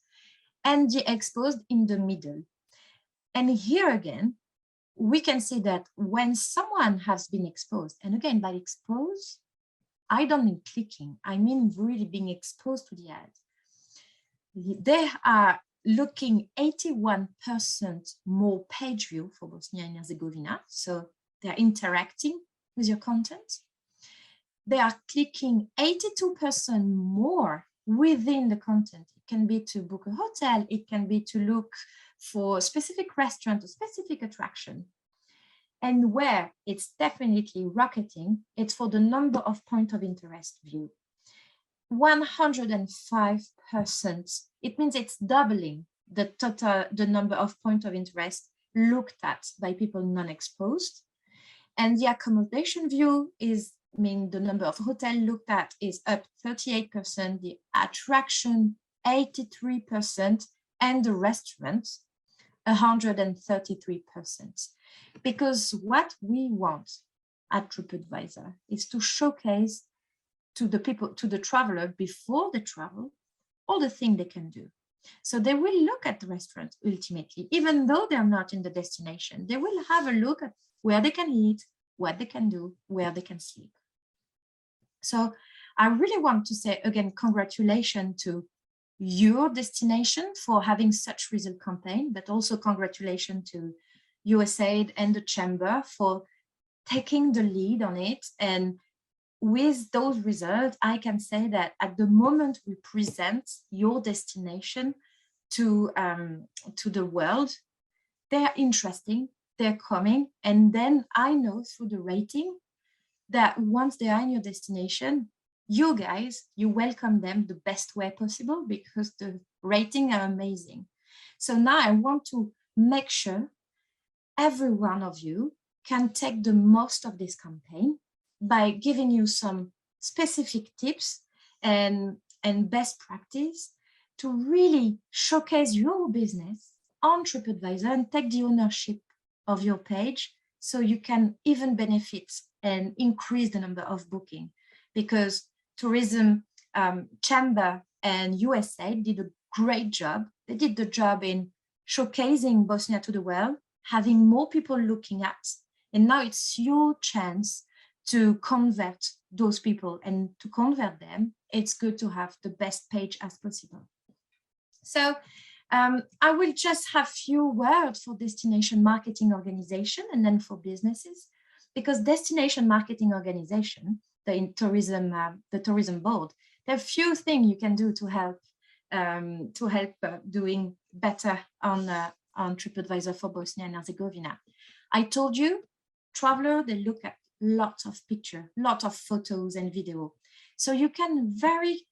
and the exposed in the middle. And here again, we can see that when someone has been exposed, and again, by exposed, I don't mean clicking, I mean really being exposed to the ad. They are looking 81% more page view for Bosnia and Herzegovina. So they're interacting with your content. They are clicking 82% more within the content. It can be to book a hotel, it can be to look for a specific restaurant, a specific attraction. And where it's definitely rocketing, it's for the number of point of interest view. 105%. It means it's doubling the number of point of interest looked at by people non-exposed. And the accommodation view is, the number of hotels looked at is up 38%, the attraction 83%, and the restaurants 133%. Because what we want at Tripadvisor is to showcase to the people, to the traveler before they travel, all the things they can do. So they will look at the restaurant ultimately, even though they're not in the destination. They will have a look at where they can eat, what they can do, where they can sleep. So I really want to say again, congratulations to your destination for having such result campaign, but also congratulations to USAID and the Chamber for taking the lead on it. And with those results, I can say that at the moment we present your destination to the world, they're interesting, they're coming. And then I know through the rating that once they are in your destination, you guys, you welcome them the best way possible because the ratings are amazing. So now I want to make sure every one of you can take the most of this campaign by giving you some specific tips and best practice to really showcase your business on Tripadvisor and take the ownership of your page so you can even benefit and increase the number of booking, because Tourism Chamber and USAID did a great job. They did the job in showcasing Bosnia to the world, having more people looking at, and now it's your chance to convert those people, and to convert them, it's good to have the best page as possible. So I will just have few words for destination marketing organization and then for businesses, because destination marketing organization, the tourism board, there are few things you can do to help doing better on Tripadvisor for Bosnia and Herzegovina. I told you, traveler, they look at lots of pictures, lots of photos and video. So you can very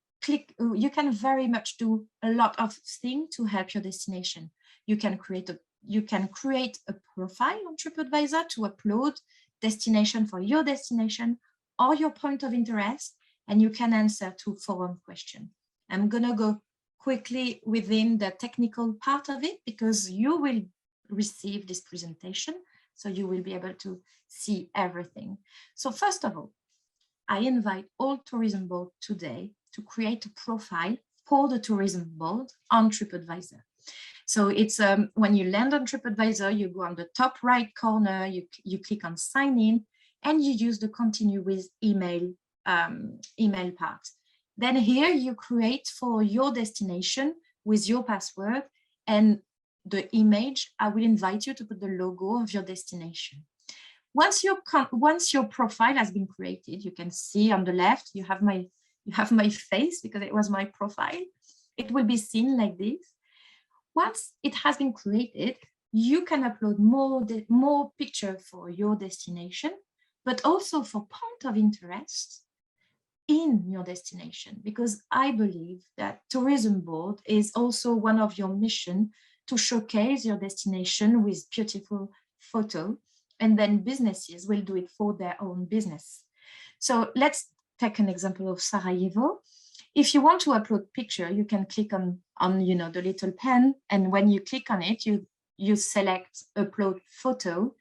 can very much do a lot of things to help your destination. You can create a profile on Tripadvisor to upload destination for your destination or your point of interest, and you can answer to forum questions. I'm gonna go quickly within the technical part of it because you will receive this presentation, so you will be able to see everything. So first of all, I invite all tourism board today to create a profile for the tourism board on Tripadvisor. So it's when you land on Tripadvisor, you go on the top right corner, you click on sign in, and you use the continue with email part. Then here you create for your destination with your password and the image. I will invite you to put the logo of your destination. Once your profile has been created, you can see on the left, you have my face because it was my profile. It will be seen like this. Once it has been created, you can upload more picture for your destination, but also for point of interest in your destination, because I believe that tourism board is also one of your mission to showcase your destination with beautiful photo, and then businesses will do it for their own business. So let's take an example of Sarajevo. If you want to upload picture, you can click on the little pen, and when you click on it, you select upload photo,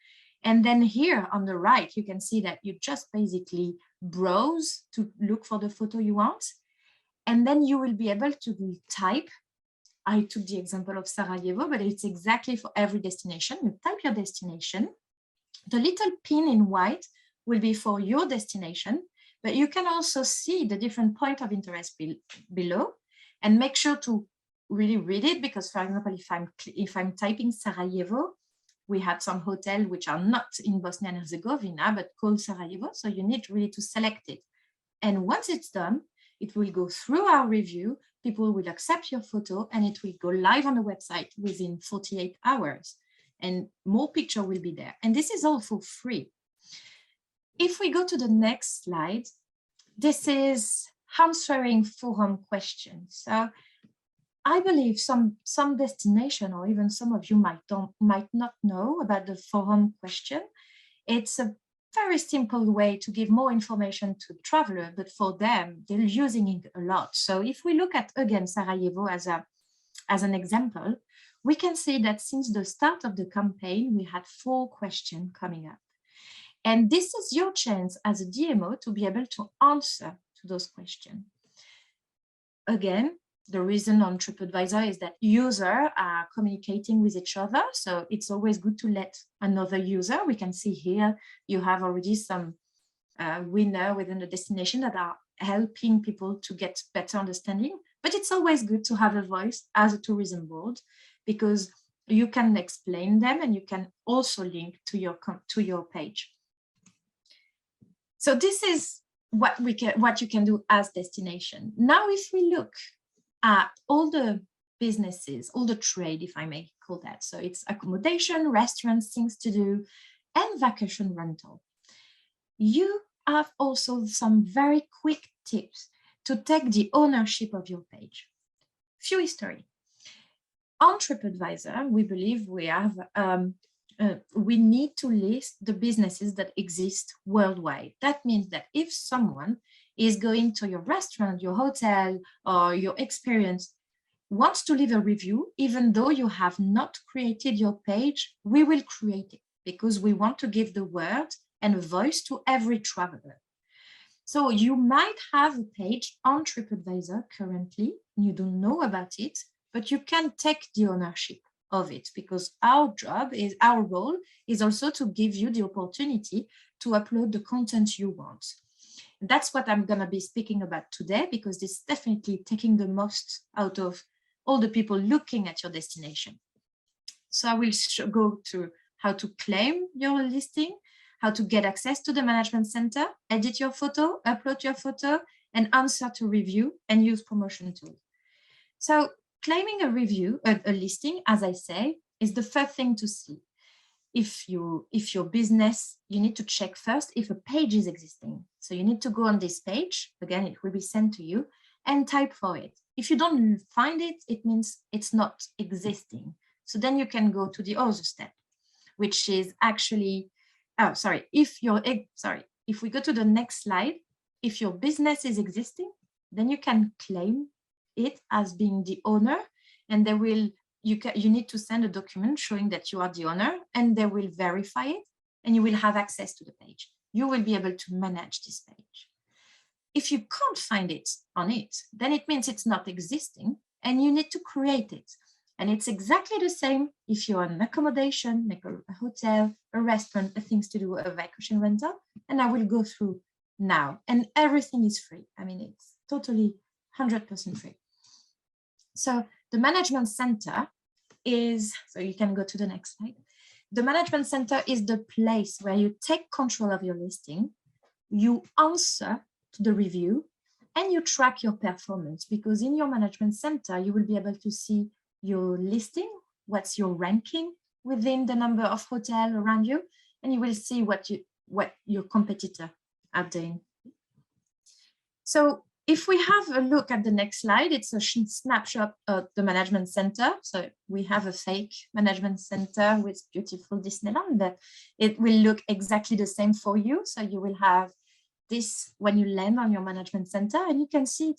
and then here on the right you can see that you just basically browse to look for the photo you want, and then you will be able to type. I took the example of Sarajevo, but it's exactly for every destination. You type your destination. The little pin in white will be for your destination, but you can also see the different point of interest below, and make sure to really read it, because for example, if I'm typing Sarajevo, we have some hotels which are not in Bosnia and Herzegovina, but called Sarajevo. So you need really to select it. And once it's done, it will go through our review. People will accept your photo and it will go live on the website within 48 hours. And more picture will be there. And this is all for free. If we go to the next slide, this is answering forum questions. So I believe some destination, or even some of you might not know about the forum question. It's a very simple way to give more information to the traveler, but for them, they're using it a lot. So if we look at, again, Sarajevo as an example, we can see that since the start of the campaign, we had 4 questions coming up. And this is your chance as a DMO to be able to answer to those questions. Again, the reason on Tripadvisor is that users are communicating with each other. So it's always good to let another user. We can see here, you have already some winner within the destination that are helping people to get better understanding. But it's always good to have a voice as a tourism board, because you can explain them and you can also link to your page. So this is what you can do as destination. Now, if we look at all the businesses, all the trade, if I may call that. So it's accommodation, restaurants, things to do, and vacation rental. You have also some very quick tips to take the ownership of your page. Few history. On Tripadvisor, we believe we have we need to list the businesses that exist worldwide. That means that if someone is going to your restaurant, your hotel, or your experience, wants to leave a review, even though you have not created your page, we will create it, because we want to give the word and a voice to every traveler. So you might have a page on Tripadvisor currently, you don't know about it, but you can take the ownership of it, because our role is also to give you the opportunity to upload the content you want. That's what I'm going to be speaking about today, because this is definitely taking the most out of all the people looking at your destination. So I will go to how to claim your listing, how to get access to the management center, edit your photo, upload your photo, and answer to review and use promotion tools. So claiming a review, a listing, as I say, is the first thing to see. If your business, you need to check first if a page is existing. So you need to go on this page. Again, it will be sent to you. and type for it. If you don't find it, it means it's not existing. So then you can go to the other step, which is actually, if we go to the next slide, if your business is existing, then you can claim it as being the owner, and they will, you need to send a document showing that you are the owner, and they will verify it, and you will have access to the page. You will be able to manage this page. If you can't find it on it, then it means it's not existing, and you need to create it. And it's exactly the same if you're an accommodation, like a hotel, a restaurant, a things to do, a vacation rental, and I will go through now. And everything is free. I mean, it's totally 100% free. So the management center is, so you can go to the next slide. The management center is the place where you take control of your listing, you answer to the review, and you track your performance, because in your management center, you will be able to see your listing, what's your ranking within the number of hotels around you, and you will see what your competitor are doing. So if we have a look at the next slide, it's a snapshot of the management center. So we have a fake management center with beautiful Disneyland, but it will look exactly the same for you. So you will have this when you land on your management center, and you can see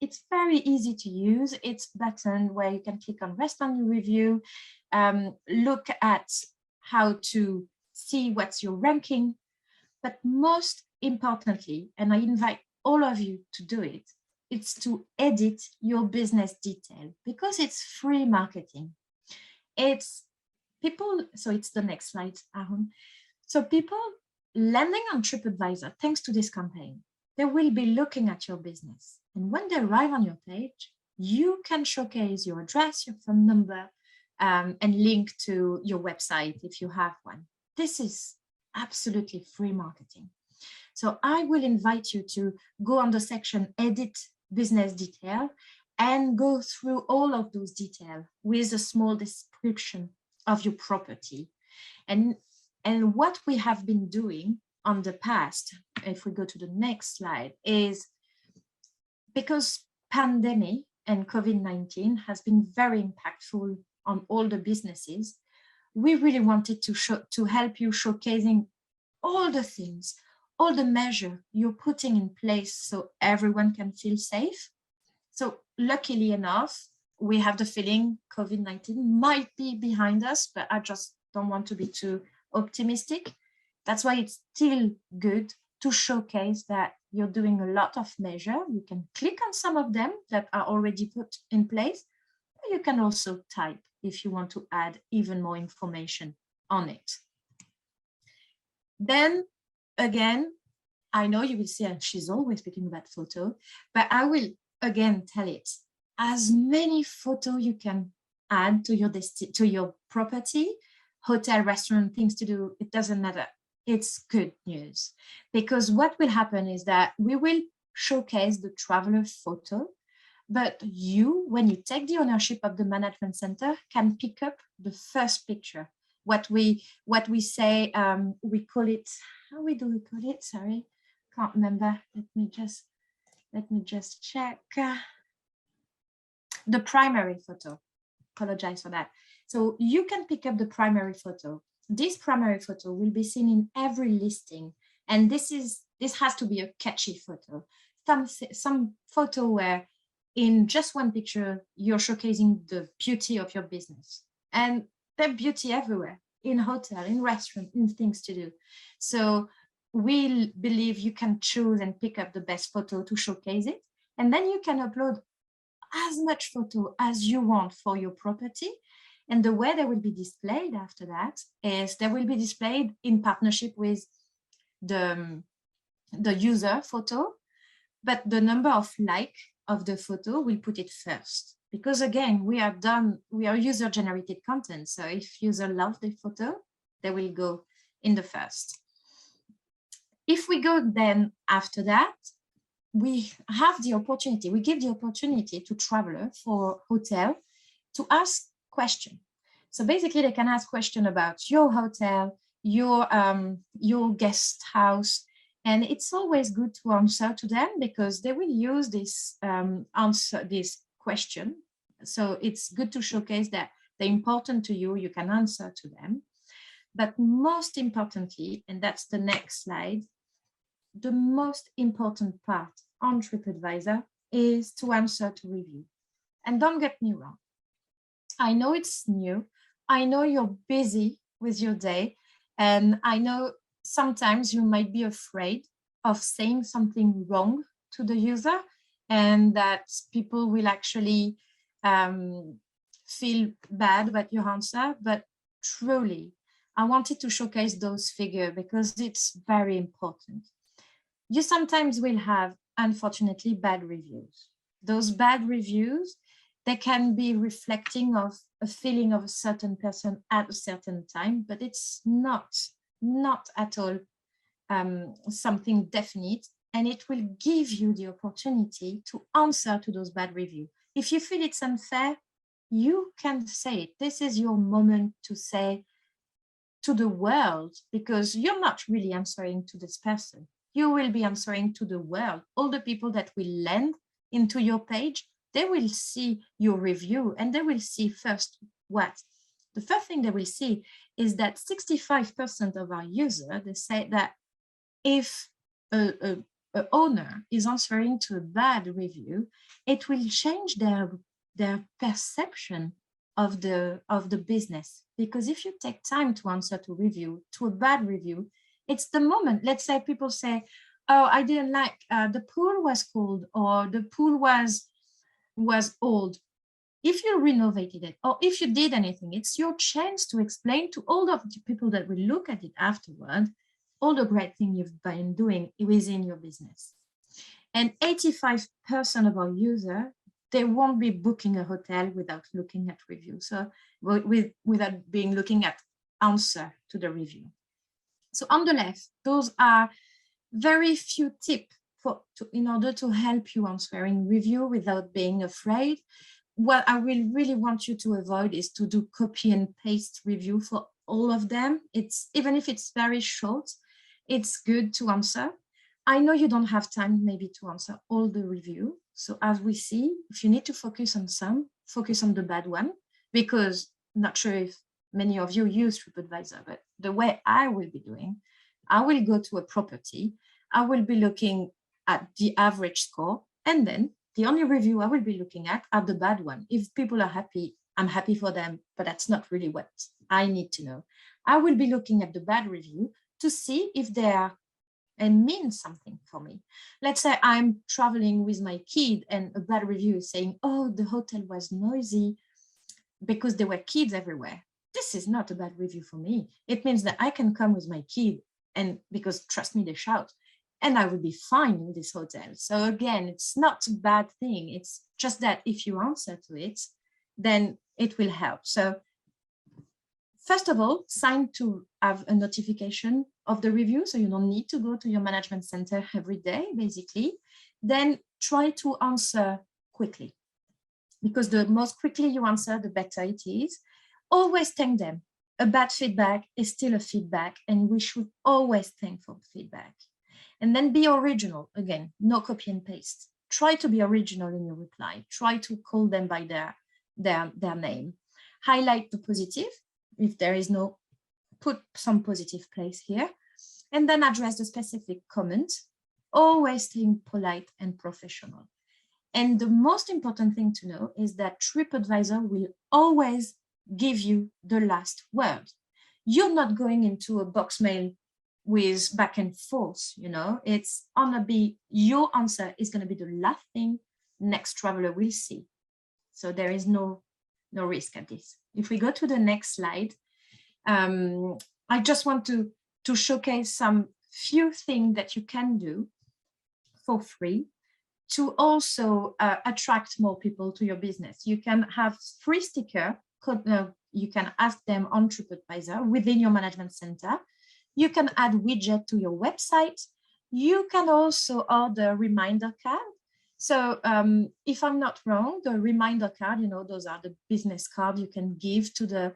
it's very easy to use. It's a button where you can click on restaurant review, look at how to see what's your ranking, but most importantly, and I invite all of you to do it, it's to edit your business detail, because it's free marketing. It's people, so it's the next slide, Aaron. So people landing on Tripadvisor, thanks to this campaign, they will be looking at your business. And when they arrive on your page, you can showcase your address, your phone number, and link to your website if you have one. This is absolutely free marketing. So I will invite you to go on the section Edit Business Detail and go through all of those details with a small description of your property. And what we have been doing on the past, if we go to the next slide, is because pandemic and COVID-19 has been very impactful on all the businesses, we really wanted to help you showcasing all the things, all the measures you're putting in place so everyone can feel safe. So luckily enough, we have the feeling COVID-19 might be behind us, but I just don't want to be too optimistic. That's why it's still good to showcase that you're doing a lot of measures. You can click on some of them that are already put in place. You can also type if you want to add even more information on it. Then again, I know you will see, and she's always speaking about photo, but I will again tell it, as many photos you can add to your property, hotel, restaurant, things to do, it doesn't matter. It's good news, because what will happen is that we will showcase the traveler photo, but you, when you take the ownership of the management center, can pick up the first picture. What we say, we call it, how do we call it? Sorry, can't remember. Let me just check. The primary photo. Apologize for that. So you can pick up the primary photo. This primary photo will be seen in every listing, and this has to be a catchy photo. Some photo where in just one picture you're showcasing the beauty of your business, and there's beauty everywhere, in hotel, in restaurant, in things to do. So we believe you can choose and pick up the best photo to showcase it, and then you can upload as much photo as you want for your property. And the way they will be displayed after that is they will be displayed in partnership with the user photo, but the number of likes of the photo will put it first. Because again, we are user-generated content. So if user love the photo, they will go in the first. If we go then after that, we have the opportunity, we give the opportunity to traveler for hotel to ask question. So basically they can ask question about your hotel, your guest house, And it's always good to answer to them because they will use this this question. So it's good to showcase that they're important to you, you can answer to them. But most importantly, and that's the next slide, the most important part on Tripadvisor is to answer to review. And don't get me wrong, I know it's new, I know you're busy with your day, and I know sometimes you might be afraid of saying something wrong to the user and that people will actually feel bad about your answer, but truly, I wanted to showcase those figures because it's very important. You sometimes will have, unfortunately, bad reviews. Those bad reviews, they can be reflecting of a feeling of a certain person at a certain time, but it's not at all something definite, and it will give you the opportunity to answer to those bad reviews. If you feel it's unfair, you can say it. This is your moment to say to the world, because you're not really answering to this person. You will be answering to the world. All the people that will land into your page, they will see your review and they will see first what? The first thing they will see is that 65% of our users, they say that if an owner is answering to a bad review, it will change their perception of the business. Because if you take time to answer to a bad review, it's the moment. Let's say people say, oh, I didn't like the pool was cold, or the pool was old. If you renovated it, or if you did anything, it's your chance to explain to all of the people that will look at it afterward all the great thing you've been doing within your business. And 85% of our users, they won't be booking a hotel without looking at review. So without looking at answer to the review. So on the left, those are very few tips in order to help you answering review without being afraid. What I will really want you to avoid is to do copy and paste review for all of them. Even if it's very short, it's good to answer. I know you don't have time maybe to answer all the review. So as we see, if you need to focus on some, focus on the bad one, because I'm not sure if many of you use Tripadvisor, but the way I will be doing, I will go to a property, I will be looking at the average score, and then the only review I will be looking at are the bad one. If people are happy, I'm happy for them, but that's not really what I need to know. I will be looking at the bad review to see if they are and mean something for me. Let's say I'm traveling with my kid and a bad review is saying, oh, the hotel was noisy because there were kids everywhere. This is not a bad review for me. It means that I can come with my kid, and because trust me, they shout, and I will be fine in this hotel. So again, it's not a bad thing. It's just that if you answer to it, then it will help. So first of all, sign to have a notification of the review, so you don't need to go to your management center every day, basically. Then try to answer quickly, because the most quickly you answer, the better it is. Always thank them. A bad feedback is still a feedback, and we should always thank for feedback. And then be original. Again, no copy and paste. Try to be original in your reply. Try to call them by their name. Highlight the positive. If there is no, put some positive place here, and then address the specific comment, always staying polite and professional. And the most important thing to know is that Tripadvisor will always give you the last word. You're not going into a box mail with back and forth, you know, it's gonna be, your answer is gonna be the last thing next traveler will see. So there is no risk at this. If we go to the next slide, I just want to showcase some few things that you can do for free to also attract more people to your business. You can have free sticker, you can ask them on Tripadvisor within your management center. You can add widget to your website. You can also order reminder card. So if I'm not wrong, the reminder card, you know, those are the business card you can give to the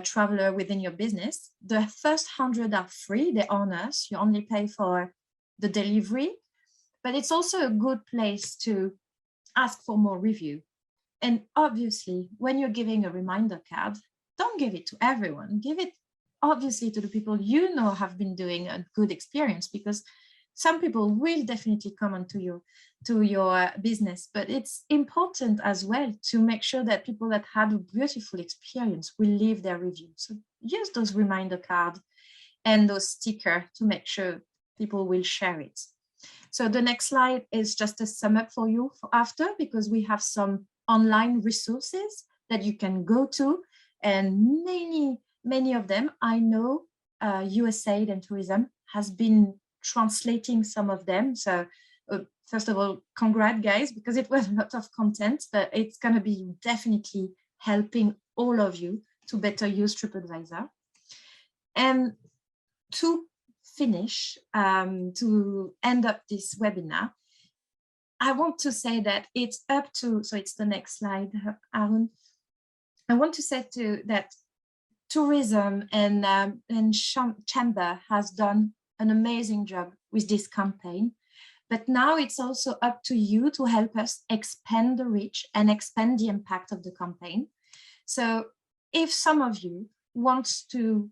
traveler within your business. The first 100 are free, they're on us. You only pay for the delivery, but it's also a good place to ask for more review. And obviously, when you're giving a reminder card, don't give it to everyone. Give it obviously to the people you know have been doing a good experience, because some people will definitely comment to your business, but it's important as well to make sure that people that had a beautiful experience will leave their review. So use those reminder cards and those stickers to make sure people will share it. So the next slide is just a sum up for you for after, because we have some online resources that you can go to, and many of them, I know USAID and Tourism has been translating some of them. So first of all, congrats guys, because it was a lot of content, but it's going to be definitely helping all of you to better use Tripadvisor. And to finish, to end up this webinar, I want to say that it's up to, so it's the next slide, Aaron. I want to say that tourism and chamber has done an amazing job with this campaign, but now it's also up to you to help us expand the reach and expand the impact of the campaign. So if some of you want to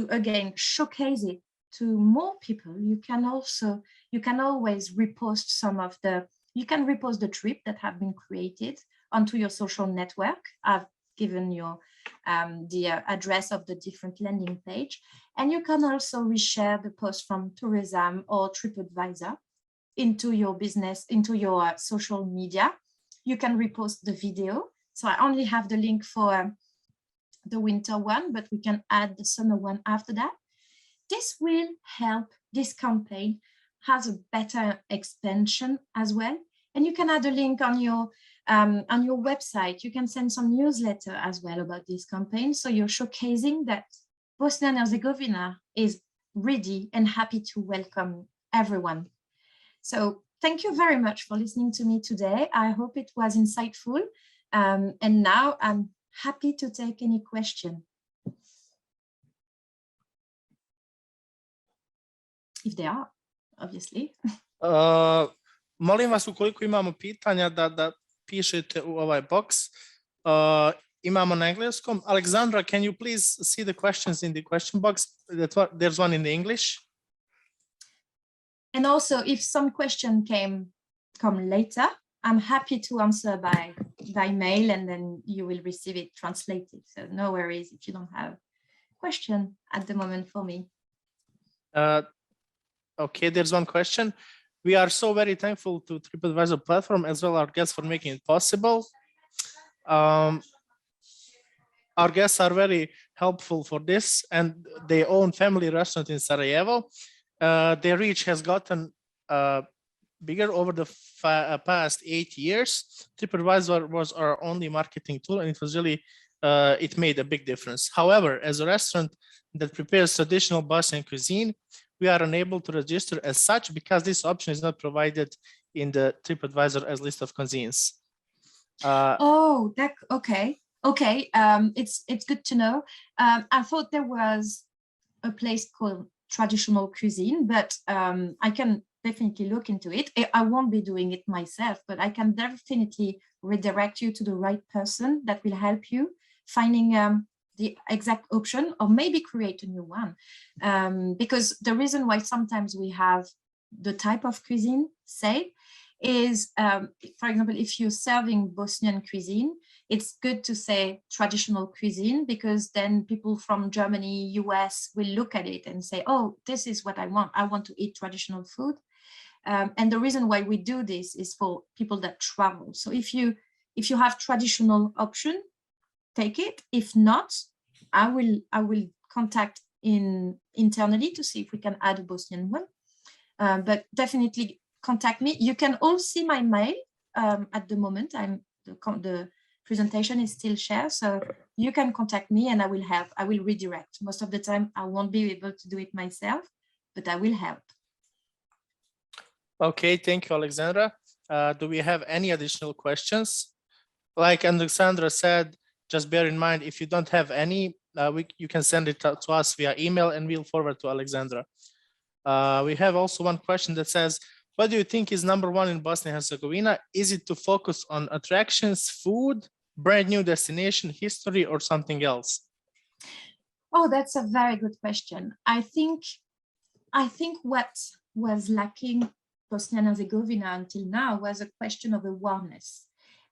again showcase it to more people, you can always repost some of you can repost the trip that have been created onto your social network. I've given you the address of the different landing page, and you can also reshare the post from Tourism or Tripadvisor into your business, into your social media. You can repost the video. So I only have the link for the winter one, but we can add the summer one after that. This will help this campaign has a better expansion as well. And you can add a link on your website. You can send some newsletter as well about this campaign. So you're showcasing that Bosnia and Herzegovina is ready and happy to welcome everyone. So thank you very much for listening to me today. I hope it was insightful. And now I'm happy to take any question, if there are, obviously. Molim vas, ukoliko imamo pitanja, da pišete u ovaj box. Imamo na engleskom. Alexandra, can you please see the questions in the question box? There's one in the English. And also, if some question come later, I'm happy to answer by mail, and then you will receive it translated. So no worries if you don't have question at the moment for me. Okay, there's one question. We are so very thankful to Tripadvisor platform as well our guests for making it possible. Our guests are very helpful for this, and they own family restaurant in Sarajevo. Their reach has gotten bigger over the past 8 years. Tripadvisor was our only marketing tool, and it was really, it made a big difference. However, as a restaurant that prepares traditional Bosnian cuisine, we are unable to register as such because this option is not provided in the Tripadvisor as list of cuisines. Okay. It's good to know. I thought there was a place called traditional cuisine, but I can definitely look into it. I won't be doing it myself, but I can definitely redirect you to the right person that will help you finding the exact option, or maybe create a new one. Because the reason why sometimes we have the type of cuisine say is, for example, if you're serving Bosnian cuisine, it's good to say traditional cuisine, because then people from Germany, US will look at it and say, oh, this is what I want. I want to eat traditional food. And the reason why we do this is for people that travel. So if you have traditional option, take it. If not, I will contact internally to see if we can add a Bosnian one. But definitely contact me. You can all see my mail at the moment. The presentation is still shared, so you can contact me and I will help. I will redirect. Most of the time I won't be able to do it myself, but I will help. Okay, thank you, Alexandra. Do we have any additional questions? Like Alexandra said, just bear in mind, if you don't have any, you can send it to us via email and we'll forward to Alexandra. We have also one question that says, what do you think is number one in Bosnia and Herzegovina? Is it to focus on attractions, food, brand new destination, history, or something else? Oh, that's a very good question. I think what was lacking Bosnia and Herzegovina until now was a question of awareness.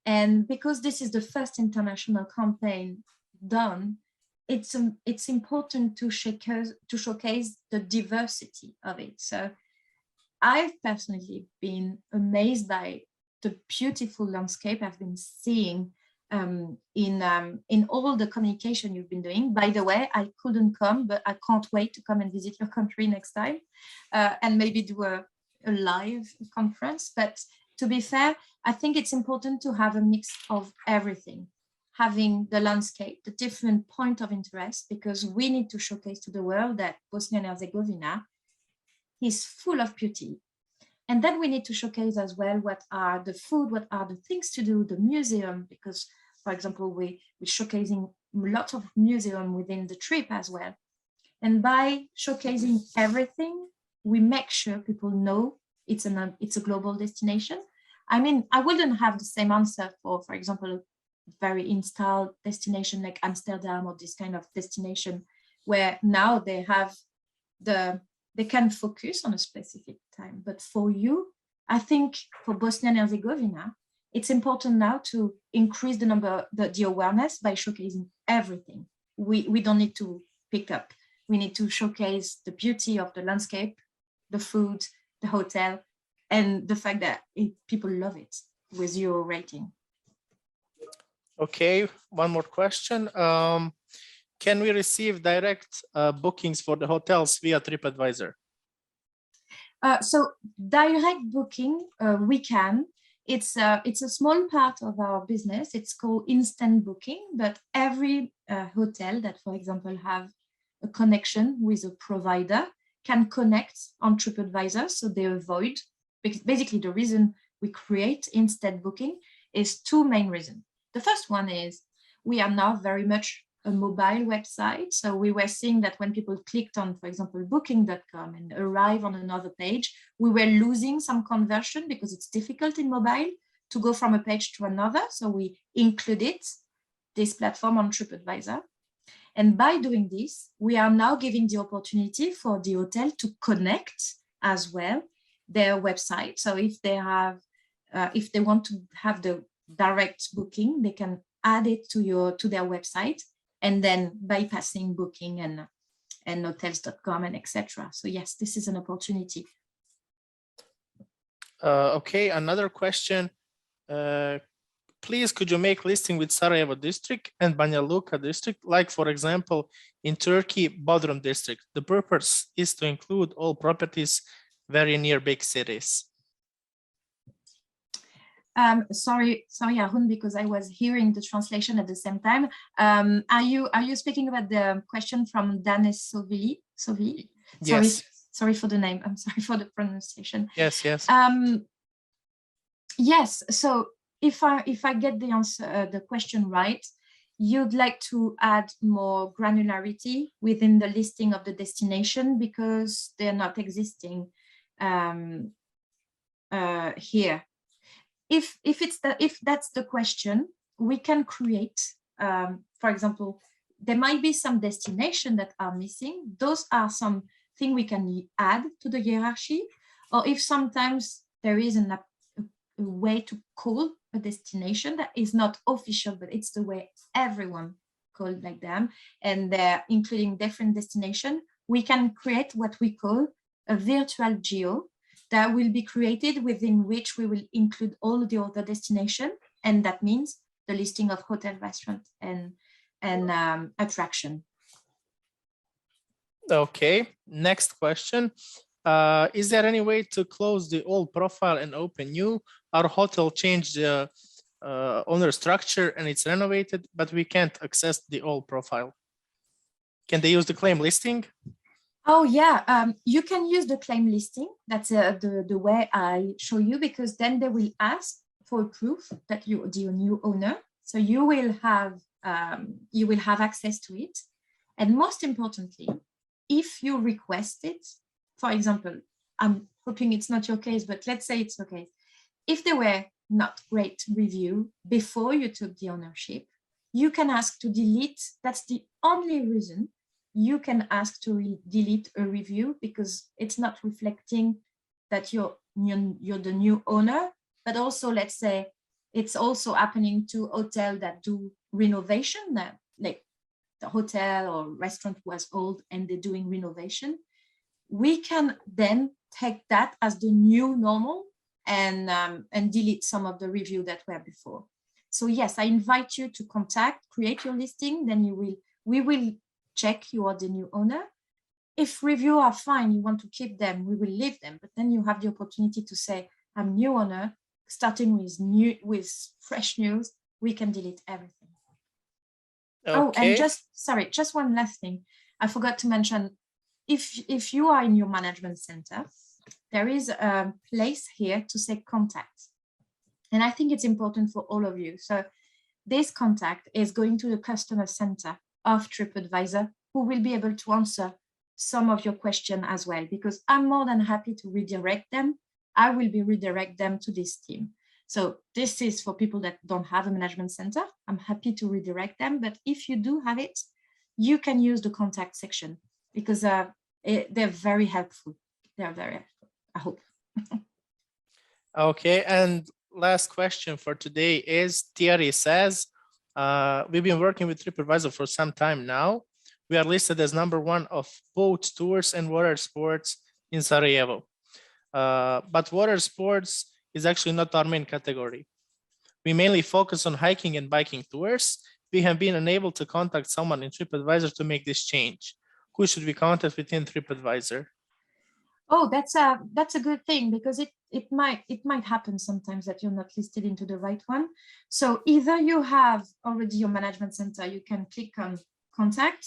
And because this is the first international campaign done, it's important to showcase the diversity of it. So I've personally been amazed by the beautiful landscape I've been seeing in all the communication you've been doing. By the way, I couldn't come, but I can't wait to come and visit your country next time and maybe do a live conference. But to be fair, I think it's important to have a mix of everything, having the landscape, the different point of interest, because we need to showcase to the world that Bosnia and Herzegovina is full of beauty. And then we need to showcase as well what are the food, what are the things to do, the museum, because, for example, we're showcasing lots of museum within the trip as well. And by showcasing everything, we make sure people know it's a global destination. I mean, I wouldn't have the same answer for example, a very installed destination like Amsterdam or this kind of destination where now they can focus on a specific time. But for you, I think for Bosnia and Herzegovina, it's important now to increase the awareness by showcasing everything. We don't need to pick up. We need to showcase the beauty of the landscape, the food, the hotel, and the fact that people love it with your rating. Okay, one more question. Can we receive direct bookings for the hotels via Tripadvisor? So direct booking, we can. It's a small part of our business. It's called instant booking, but every hotel that, for example, have a connection with a provider can connect on Tripadvisor, so they avoid. Basically, the reason we create instant booking is two main reasons. The first one is we are now very much a mobile website. So we were seeing that when people clicked on, for example, booking.com and arrive on another page, we were losing some conversion because it's difficult in mobile to go from a page to another. So we included this platform on Tripadvisor. And by doing this, we are now giving the opportunity for the hotel to connect as well their website. So if they have, if they want to have the direct booking, they can add it to their website and then bypassing booking and hotels.com and etc. So yes, this is an opportunity. Okay, another question. Please, could you make listing with Sarajevo district and Banja Luka district, like for example, in Turkey, Bodrum district? The purpose is to include all properties very near big cities. Sorry, Arun, because I was hearing the translation at the same time. Are you speaking about the question from Danes Sovili? Yes. Sorry for the name. I'm sorry for the pronunciation. Yes, yes. Yes. So if I get the answer, the question right, you'd like to add more granularity within the listing of the destination because they're not existing here. If that's the question, we can create, for example, there might be some destinations that are missing. Those are some things we can add to the hierarchy, or if sometimes there is a way to call a destination that is not official, but it's the way everyone called like them, and they're including different destinations, we can create what we call a virtual geo that will be created within which we will include all the other destinations, and that means the listing of hotel, restaurant, and attraction. Okay, next question. Is there any way to close the old profile and open new? Our hotel changed the owner structure and it's renovated, but we can't access the old profile. Can they use the claim listing? Oh yeah, you can use the claim listing. That's the way I show you, because then they will ask for proof that you're the new owner. So you will have access to it. And most importantly, if you request it, for example, I'm hoping it's not your case, but let's say it's okay. If there were not great review before you took the ownership, you can ask to delete. That's the only reason you can ask to delete a review, because it's not reflecting that you're the new owner. But also, let's say it's also happening to hotels that do renovation, like the hotel or restaurant was old and they're doing renovation. We can then take that as the new normal and delete some of the review that were before. So yes, I invite you to create your listing, then we will check you are the new owner. If review are fine, you want to keep them, we will leave them, but then you have the opportunity to say, I'm new owner, starting with fresh news, we can delete everything. Okay. Oh, and just one last thing. I forgot to mention, if you are in your management center, there is a place here to say contact. And I think it's important for all of you. So this contact is going to the customer center of Tripadvisor, who will be able to answer some of your questions as well, because I'm more than happy to redirect them. I will redirect them to this team. So this is for people that don't have a management center. I'm happy to redirect them. But if you do have it, you can use the contact section, because they're very helpful. They're very helpful, I hope. Okay, and last question for today is, Thierry says, we've been working with Tripadvisor for some time now. We are listed as #1 of boat tours and water sports in Sarajevo. But water sports is actually not our main category. We mainly focus on hiking and biking tours. We have been unable to contact someone in Tripadvisor to make this change. Who should we contact within Tripadvisor? Oh, that's a good thing, because it might happen sometimes that you're not listed into the right one. So either you have already your management center, you can click on contact,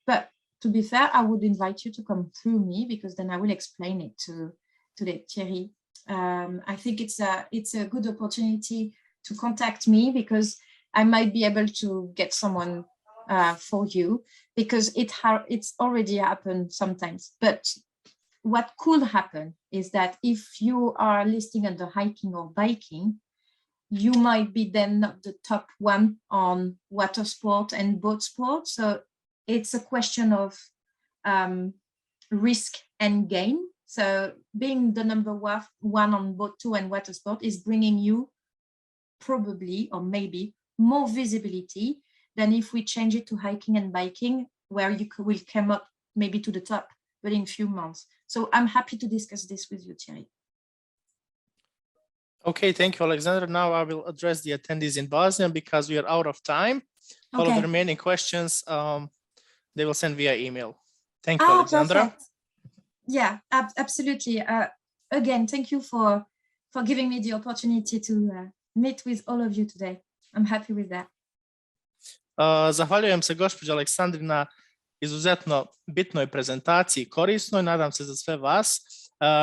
but to be fair, I would invite you to come through me, because then I will explain it to Thierry. I think it's a good opportunity to contact me, because I might be able to get someone for you, because it's already happened sometimes. But what could happen is that if you are listing under hiking or biking, you might be then not the top one on water sport and boat sport. So it's a question of risk and gain. So being the #1 on boat 2 and water sport is bringing you probably or maybe more visibility than if we change it to hiking and biking, where you will come up maybe to the top, but in a few months. So I'm happy to discuss this with you, Thierry. Okay, thank you, Alexandra. Now I will address the attendees in Bosnia, because we are out of time. All of the remaining questions, they will send via email. Thank you, Alexandra. Perfect. Yeah, absolutely. Again, thank you for giving me the opportunity to meet with all of you today. I'm happy with that. Zahvaljujem se gospođi Aleksandri na izuzetno bitnoj prezentaciji, korisnoj, nadam se za sve vas.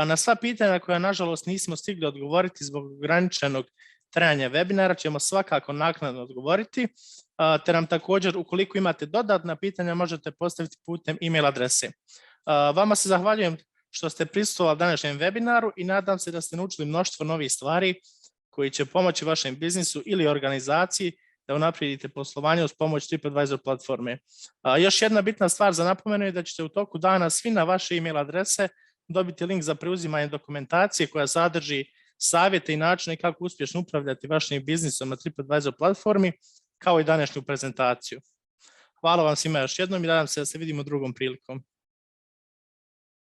Na sva pitanja koja nažalost nismo stigli odgovoriti zbog ograničenog trajanja webinara ćemo svakako naknadno odgovoriti, te nam također, ukoliko imate dodatna pitanja, možete postaviti putem email adrese. Vama se zahvaljujem što ste prisustvovali današnjem webinaru i nadam se da ste naučili mnoštvo novih stvari koji će pomoći vašem biznisu ili organizaciji da unaprijedite poslovanje uz pomoć Tripadvisor platforme. Još jedna bitna stvar za napomenu je da ćete u toku dana svi na vaše email adrese dobiti link za preuzimanje dokumentacije koja sadrži savjete i načine kako uspješno upravljati vašim biznisom na Tripadvisor platformi, kao i današnju prezentaciju. Hvala vam svima još jednom i nadam se da se vidimo drugom prilikom.